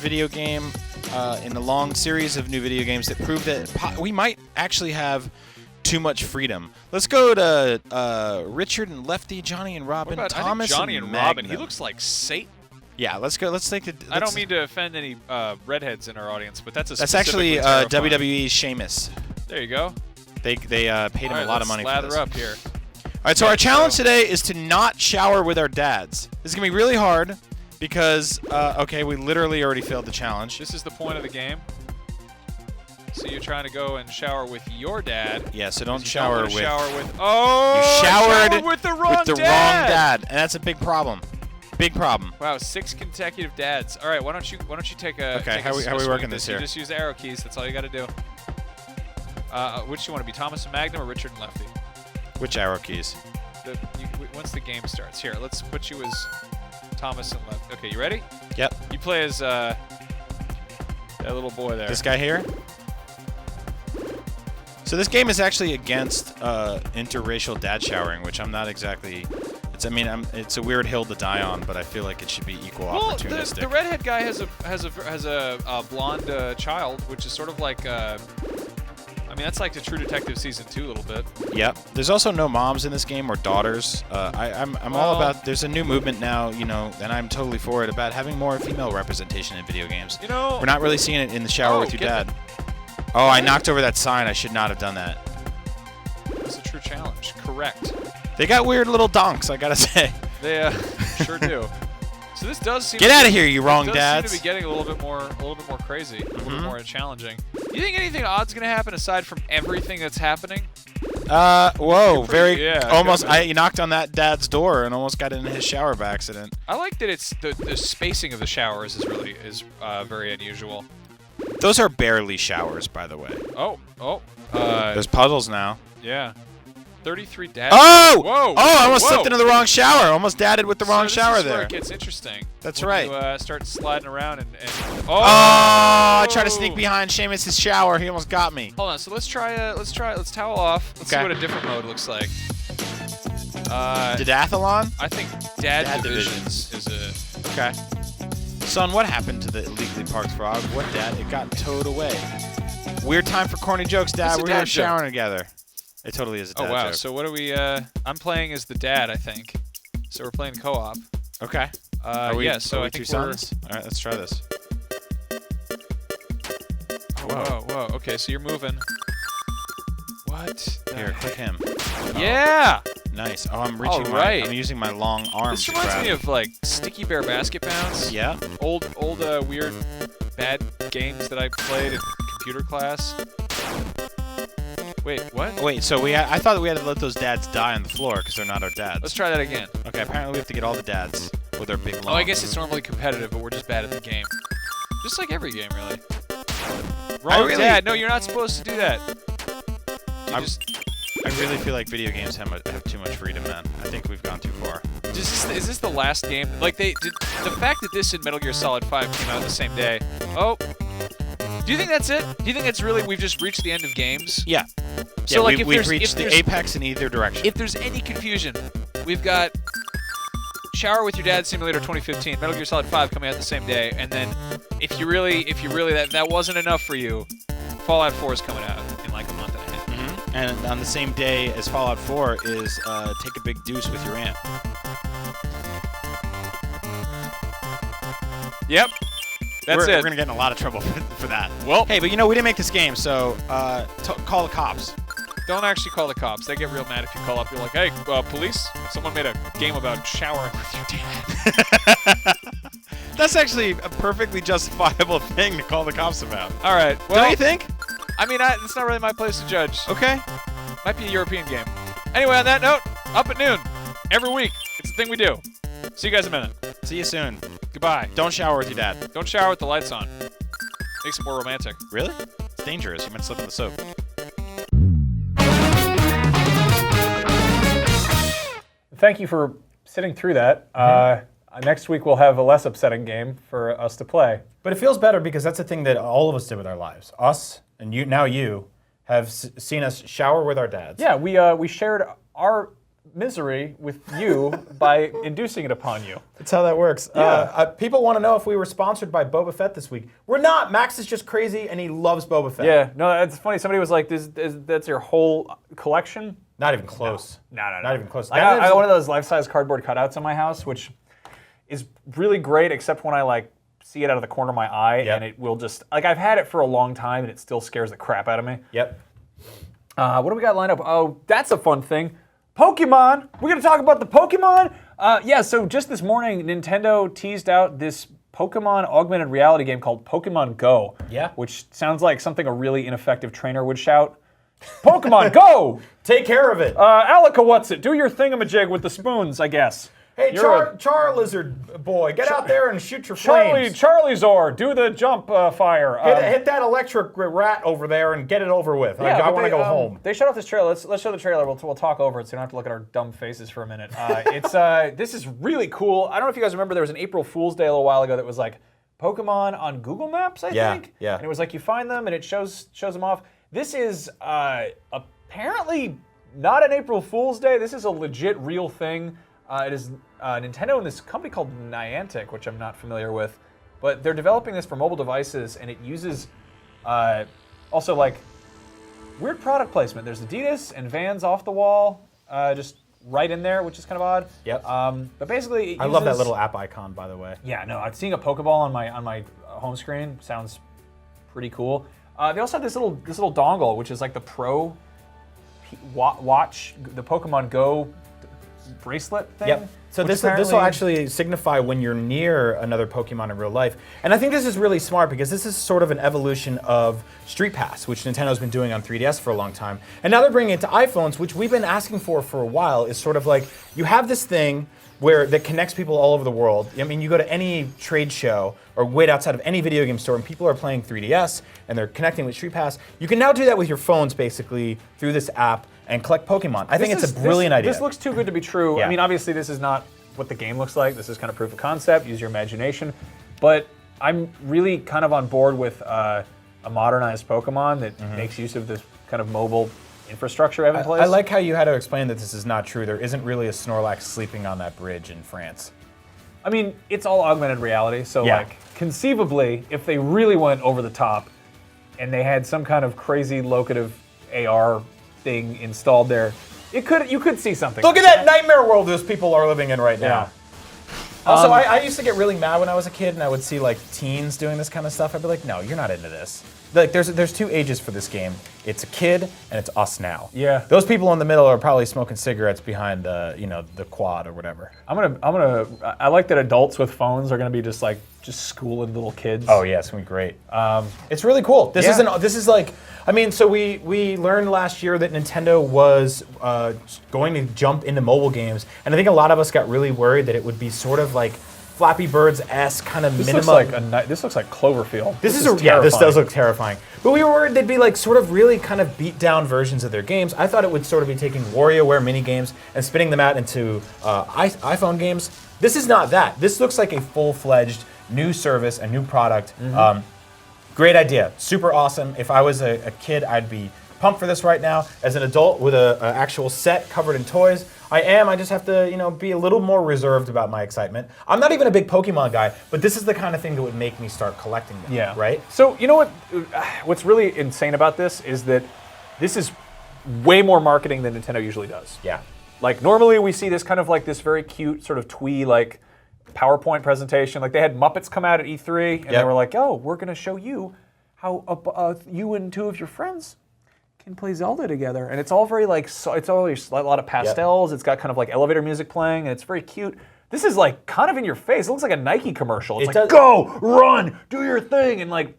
Speaker 4: video game in a long series of new video games that prove that we might actually have too much freedom. Let's go to Richard and Lefty, Johnny and Robin,
Speaker 1: What about,
Speaker 4: Thomas
Speaker 1: I think Johnny and
Speaker 4: Magnum.
Speaker 1: Robin. He looks like Satan.
Speaker 4: Yeah, let's go. Let's take the.
Speaker 1: I don't mean to offend any redheads in our audience, but that's
Speaker 4: That's actually WWE's Sheamus.
Speaker 1: There you go.
Speaker 4: They paid him a lot of money for this.
Speaker 1: Lather up here.
Speaker 4: All right, so our challenge today is to not shower with our dads. This is gonna be really hard because okay, we literally already failed the challenge.
Speaker 1: This is the point of the game. So you're trying to go and shower with your dad.
Speaker 4: Yeah, so don't
Speaker 1: You
Speaker 4: shower
Speaker 1: don't
Speaker 4: with.
Speaker 1: shower with. Oh!
Speaker 4: You showered
Speaker 1: with the wrong
Speaker 4: wrong dad, and that's a big problem. Big problem.
Speaker 1: Wow, 6 consecutive dads. All right, why don't you take a.
Speaker 4: Okay,
Speaker 1: take
Speaker 4: how
Speaker 1: a
Speaker 4: we
Speaker 1: swing
Speaker 4: working
Speaker 1: at
Speaker 4: this
Speaker 1: You
Speaker 4: here?
Speaker 1: just use the arrow keys. That's all you got to do. Which you want to be, Thomas and Magnum or Richard and Lefty?
Speaker 4: Which arrow keys?
Speaker 1: Once the game starts. Here, let's put you as Thomas and Lefty. Okay, you ready?
Speaker 4: Yep.
Speaker 1: You play as that little boy there.
Speaker 4: This guy here. So this game is actually against interracial dad showering, which I'm not exactly. It's a weird hill to die on, but I feel like it should be equal opportunistic.
Speaker 1: The redhead guy has a blonde child, which is sort of like. That's like the True Detective season 2 a little bit.
Speaker 4: Yep. There's also no moms in this game or daughters. I'm all about. There's a new movement now, and I'm totally for it about having more female representation in video games. We're not really seeing it in the shower with your dad. Oh, I knocked over that sign. I should not have done that.
Speaker 1: That's a true challenge. Correct.
Speaker 4: They got weird little donks, I gotta say.
Speaker 1: They sure do. So this does seem.
Speaker 4: Get out of here, you wrong
Speaker 1: dads.
Speaker 4: dads.
Speaker 1: Seem to be getting a little bit more crazy, a little bit more challenging. Do you think anything odd's gonna happen aside from everything that's happening?
Speaker 4: Whoa, almost.
Speaker 1: Yeah,
Speaker 4: You knocked on that dad's door and almost got in his shower by accident.
Speaker 1: I like that it's the spacing of the showers is very unusual.
Speaker 4: Those are barely showers, by the way.
Speaker 1: There's
Speaker 4: puddles now.
Speaker 1: Yeah. 33 dads.
Speaker 4: Oh!
Speaker 1: Whoa!
Speaker 4: I almost slipped into the wrong shower. Almost dadded with the wrong shower
Speaker 1: this is
Speaker 4: there.
Speaker 1: Where it gets interesting.
Speaker 4: That's
Speaker 1: when
Speaker 4: right.
Speaker 1: You start sliding around and
Speaker 4: I tried to sneak behind Seamus' shower. He almost got me.
Speaker 1: Hold on. So let's towel off. Let's see what a different mode looks like.
Speaker 4: Didathlon?
Speaker 1: I think Dad Divisions is a.
Speaker 4: Okay. Son, what happened to the illegally parked frog? What, Dad? It got towed away. Weird time for corny jokes, Dad. We're here showering together. It totally is a dad joke.
Speaker 1: So what do we? I'm playing as the dad, I think. So we're playing co-op.
Speaker 4: Okay.
Speaker 1: So I think
Speaker 4: two sons? All right, let's try this.
Speaker 1: Whoa. Okay, so you're moving. What?
Speaker 4: Here, click him.
Speaker 1: Yeah.
Speaker 4: Nice. Oh, I'm reaching. I'm using my long arms.
Speaker 1: This reminds me of like Sticky Bear Basket Bounce.
Speaker 4: Yeah.
Speaker 1: Old weird bad games that I played in computer class. Wait, what?
Speaker 4: Wait, so I thought we had to let those dads die on the floor because they're not our dads.
Speaker 1: Let's try that again.
Speaker 4: Okay, apparently we have to get all the dads with their big long.
Speaker 1: Oh, I guess it's normally competitive, but we're just bad at the game. Just like every game, really. Wrong dad. No, you're not supposed to do that.
Speaker 4: I really feel like video games have too much freedom, man. I think we've gone too far.
Speaker 1: Is this the last game? Like the fact that this and Metal Gear Solid 5 came out the same day. Oh. Do you think that's it? Do you think it's really we've just reached the end of games?
Speaker 4: Yeah.
Speaker 1: So like
Speaker 4: we've reached the apex in either direction.
Speaker 1: If there's any confusion, we've got Shower with Your Dad Simulator 2015, Metal Gear Solid 5 coming out the same day, and then if you really that wasn't enough for you, Fallout 4 is coming out in like a month and a half.
Speaker 4: Mm-hmm. And on the same day as Fallout 4 is Take a Big Deuce with Your Aunt.
Speaker 1: Yep. That's it.
Speaker 4: We're gonna get in a lot of trouble for that.
Speaker 1: Well,
Speaker 4: hey, but we didn't make this game, so call the cops.
Speaker 1: Don't actually call the cops. They get real mad if you call up. You're like, hey, police, someone made a game about showering with your dad.
Speaker 4: That's actually a perfectly justifiable thing to call the cops about.
Speaker 1: All right. Well,
Speaker 4: don't you think?
Speaker 1: I mean, it's not really my place to judge.
Speaker 4: Okay.
Speaker 1: Might be a European game. Anyway, on that note, up at noon, every week. It's the thing we do. See you guys in a minute.
Speaker 4: See you soon.
Speaker 1: Goodbye.
Speaker 4: Don't shower with your dad.
Speaker 1: Don't shower with the lights on. Makes it more romantic.
Speaker 4: Really? It's dangerous. You might slip in the soap.
Speaker 2: Thank you for sitting through that. Next week we'll have a less upsetting game for us to play.
Speaker 3: But it feels better because that's the thing that all of us did with our lives. Us and you have seen us shower with our dads.
Speaker 2: Yeah, we shared our misery with you by inducing it upon you.
Speaker 3: That's how that works.
Speaker 2: Yeah.
Speaker 3: People want to know if we were sponsored by Boba Fett this week. We're not. Max is just crazy and he loves Boba Fett.
Speaker 2: Yeah, no, it's funny. Somebody was like, that's your whole collection?
Speaker 3: Not even close.
Speaker 2: No.
Speaker 3: Not even close.
Speaker 2: I got one of those life-size cardboard cutouts in my house, which is really great, except when I like see it out of the corner of my eye, and it will just like I've had it for a long time, and it still scares the crap out of me.
Speaker 3: Yep.
Speaker 2: What do we got lined up? Oh, that's a fun thing. Pokemon. We're gonna talk about the Pokemon. Yeah. So just this morning, Nintendo teased out this Pokemon augmented reality game called Pokemon Go.
Speaker 3: Yeah.
Speaker 2: Which sounds like something a really ineffective trainer would shout. Pokemon Go!
Speaker 3: Take care of it.
Speaker 2: Alaka, what's it? Do your thingamajig with the spoons, I guess.
Speaker 3: Hey, Char Lizard boy, get out there and shoot your flames.
Speaker 2: Charlie Zor, do the jump fire.
Speaker 3: Hit that electric rat over there and get it over with. I want to go home.
Speaker 2: They showed off this trailer. Let's show the trailer. We'll talk over it so you don't have to look at our dumb faces for a minute. This is really cool. I don't know if you guys remember there was an April Fool's Day a little while ago that was like Pokemon on Google Maps, I think.
Speaker 3: Yeah.
Speaker 2: And it was like you find them and it shows them off. This is apparently not an April Fool's Day. This is a legit real thing. It is Nintendo and this company called Niantic, which I'm not familiar with, but they're developing this for mobile devices, and it uses also like weird product placement. There's Adidas and Vans off the wall, just right in there, which is kind of odd.
Speaker 3: Yep.
Speaker 2: But basically,
Speaker 3: I love that little app icon, by the way.
Speaker 2: Yeah, no, seeing a Pokeball on my home screen sounds pretty cool. They also have this little dongle, which is like the Pro Watch, the Pokemon Go bracelet thing.
Speaker 3: Yep. So this will actually signify when you're near another Pokemon in real life. And I think this is really smart because this is sort of an evolution of Street Pass, which Nintendo's been doing on 3DS for a long time. And now they're bringing it to iPhones, which we've been asking for a while. Is sort of like you have this thing that connects people all over the world. I mean, you go to any trade show or wait outside of any video game store and people are playing 3DS and they're connecting with Street Pass. You can now do that with your phones basically through this app and collect Pokemon. I think it's a brilliant idea.
Speaker 2: This looks too good to be true.
Speaker 3: Yeah.
Speaker 2: I mean, obviously this is not what the game looks like. This is kind of proof of concept, use your imagination. But I'm really kind of on board with a modernized Pokemon that makes use of this kind of mobile infrastructure I have in place.
Speaker 3: I like how you had to explain that this is not true. There isn't really a Snorlax sleeping on that bridge in France.
Speaker 2: I mean, it's all augmented reality, so like conceivably, if they really went over the top and they had some kind of crazy locative AR thing installed there, you could see something.
Speaker 3: Look at that nightmare world those people are living in right now.
Speaker 2: Yeah.
Speaker 3: Also, I used to get really mad when I was a kid and I would see like teens doing this kind of stuff. I'd be like, no, you're not into this. Like, there's two ages for this game. It's a kid and it's us now.
Speaker 2: Yeah.
Speaker 3: Those people in the middle are probably smoking cigarettes behind the quad or whatever.
Speaker 2: I like that adults with phones are gonna be just schooling little kids.
Speaker 3: Oh yeah, it's gonna be great. It's really cool. This is like, I mean, so we learned last year that Nintendo was going to jump into mobile games, and I think a lot of us got really worried that it would be sort of like Flappy Birds-esque kind of minimum.
Speaker 2: This looks like Cloverfield.
Speaker 3: This does look terrifying. But we were worried they'd be like sort of really kind of beat down versions of their games. I thought it would sort of be taking WarioWare mini games and spinning them out into iPhone games. This is not that. This looks like a full-fledged new service, a new product. Great idea, super awesome. If I was a kid, I'd be pumped for this right now. As an adult with an actual set covered in toys, I just have to, be a little more reserved about my excitement. I'm not even a big Pokemon guy, but this is the kind of thing that would make me start collecting them.
Speaker 2: Yeah.
Speaker 3: Right?
Speaker 2: So you know what? What's really insane about this is that this is way more marketing than Nintendo usually does.
Speaker 3: Yeah.
Speaker 2: Like normally we see this kind of like this very cute sort of twee like PowerPoint presentation. Like they had Muppets come out at E3 and they were like, oh, we're gonna show you how you and two of your friends can play Zelda together. And it's all very like, it's always a lot of pastels. It's got kind of like elevator music playing and it's very cute. This is like kind of in your face. It looks like a Nike commercial. It's like, go, run, do your thing. And like,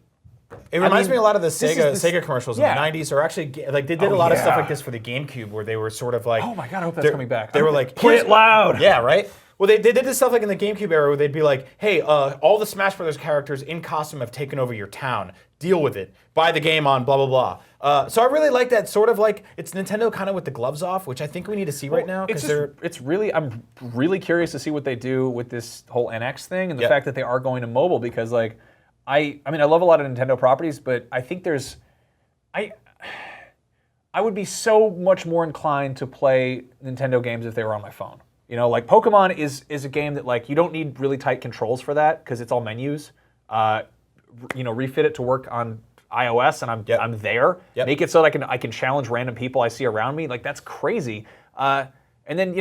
Speaker 3: it reminds me a lot of the Sega commercials in the 90s, or actually, like they did a lot of stuff like this for the GameCube, where they were sort of like,
Speaker 2: oh my God, I hope that's coming back.
Speaker 3: They were like,
Speaker 2: play it loud.
Speaker 3: Yeah, right? Well, they did this stuff like in the GameCube era where they'd be like, hey, all the Smash Brothers characters in costume have taken over your town. deal with it. Buy the game on blah, blah, blah. So I really like that sort of like, it's Nintendo kind of with the gloves off, which I think we need to see right now.
Speaker 2: I'm really curious to see what they do with this whole NX thing and the fact that they are going to mobile because like, I mean, I love a lot of Nintendo properties, but I think I would be so much more inclined to play Nintendo games if they were on my phone. You know, like Pokemon is a game that like you don't need really tight controls for that because it's all menus. Refit it to work on iOS and I'm there.
Speaker 3: Yep.
Speaker 2: Make it so that I can challenge random people I see around me. Like that's crazy. And then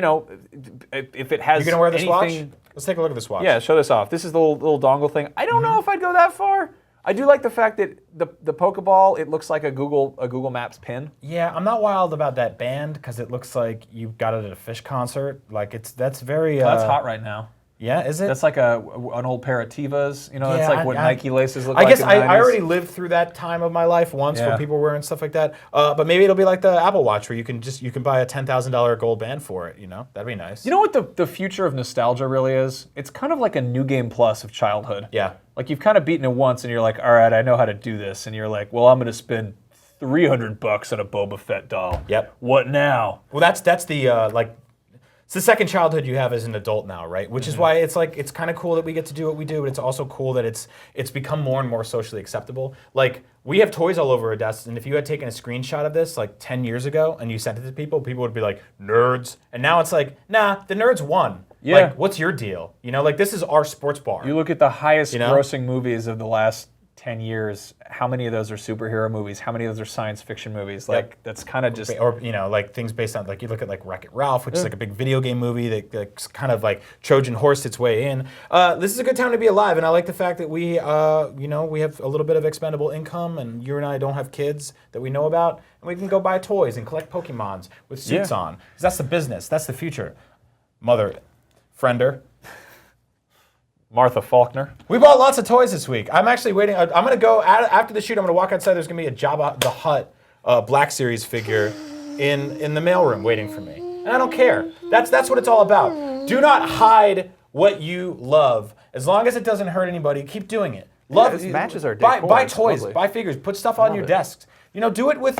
Speaker 2: if it has
Speaker 3: you're gonna wear this
Speaker 2: anything,
Speaker 3: watch? Let's take a look at this watch.
Speaker 2: Yeah, show this off. This is the little dongle thing. I don't know if I'd go that far. I do like the fact that the Pokeball, it looks like a Google Maps pin.
Speaker 3: Yeah, I'm not wild about that band because it looks like you got it at a Fish concert. Like that's very.
Speaker 2: That's hot right now.
Speaker 3: Yeah, is it?
Speaker 2: That's like an old pair of Tevas. You know, that's like what Nike laces look
Speaker 3: like.
Speaker 2: I guess
Speaker 3: I already lived through that time of my life once where people were wearing stuff like that. But maybe it'll be like the Apple Watch where you can buy a $10,000 gold band for it. You know, that'd be nice.
Speaker 2: You know what the future of nostalgia really is? It's kind of like a New Game Plus of childhood.
Speaker 3: Yeah.
Speaker 2: Like you've kind of beaten it once and you're like, all right, I know how to do this. And you're like, well, I'm going to spend $300 on a Boba Fett doll.
Speaker 3: Yep.
Speaker 2: What now?
Speaker 3: Well, that's the it's the second childhood you have as an adult now, right? Which is why it's like it's kind of cool that we get to do what we do, but it's also cool that it's become more and more socially acceptable. Like we have toys all over our desks, and if you had taken a screenshot of this like 10 years ago and you sent it to people would be like nerds, and now it's like, nah, the nerds won.
Speaker 2: Yeah.
Speaker 3: Like, what's your deal? You know, like this is our sports bar.
Speaker 2: You look at the highest grossing movies of the last 10 years, how many of those are superhero movies? How many of those are science fiction movies? Like, that's kind of just...
Speaker 3: Or, like things based on, like, you look at, like, Wreck-It Ralph, which is, like, a big video game movie that's kind of, like, Trojan horsed its way in. This is a good time to be alive, and I like the fact that we, we have a little bit of expendable income, and you and I don't have kids that we know about, and we can go buy toys and collect Pokemons with suits on. 'Cause that's the business. That's the future. Mother... Friender.
Speaker 2: Martha Faulkner.
Speaker 3: We bought lots of toys this week. I'm actually waiting. I'm going to go, after the shoot, I'm going to walk outside. There's going to be a Jabba the Hutt Black Series figure in the mailroom waiting for me. And I don't care. That's what it's all about. Do not hide what you love. As long as it doesn't hurt anybody, keep doing it. Love
Speaker 2: these matches are
Speaker 3: buy toys, buy figures, put stuff on your desks. You know, do it with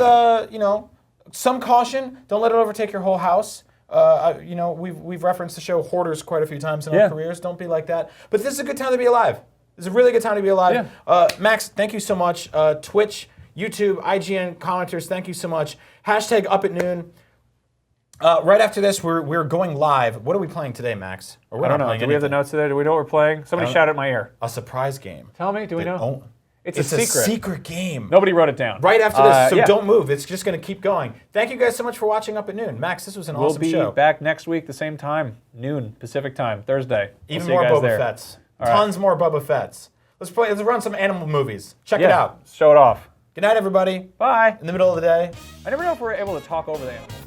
Speaker 3: some caution. Don't let it overtake your whole house. We've referenced the show Hoarders quite a few times in our careers. Don't be like that. But this is a good time to be alive. This is a really good time to be alive.
Speaker 2: Yeah.
Speaker 3: Max, thank you so much. Twitch, YouTube, IGN commenters, thank you so much. Hashtag up at noon. Right after this, we're going live. What are we playing today, Max?
Speaker 2: I don't know. Do we have the notes today? Do we know what we're playing? Somebody shout at my ear.
Speaker 3: A surprise game.
Speaker 2: Tell me. Do we know? It's a
Speaker 3: secret game.
Speaker 2: Nobody wrote it down.
Speaker 3: Right after this, so don't move. It's just going to keep going. Thank you guys so much for watching Up at Noon. Max, this was an awesome show.
Speaker 2: We'll be back next week, the same time, noon, Pacific time, Thursday.
Speaker 3: Even more Boba Fetts. Tons more Boba Fetts. Let's run some animal movies. Check it out.
Speaker 2: Show it off.
Speaker 3: Good night, everybody.
Speaker 2: Bye.
Speaker 3: In the middle of the day.
Speaker 2: I never know if we're able to talk over the animals.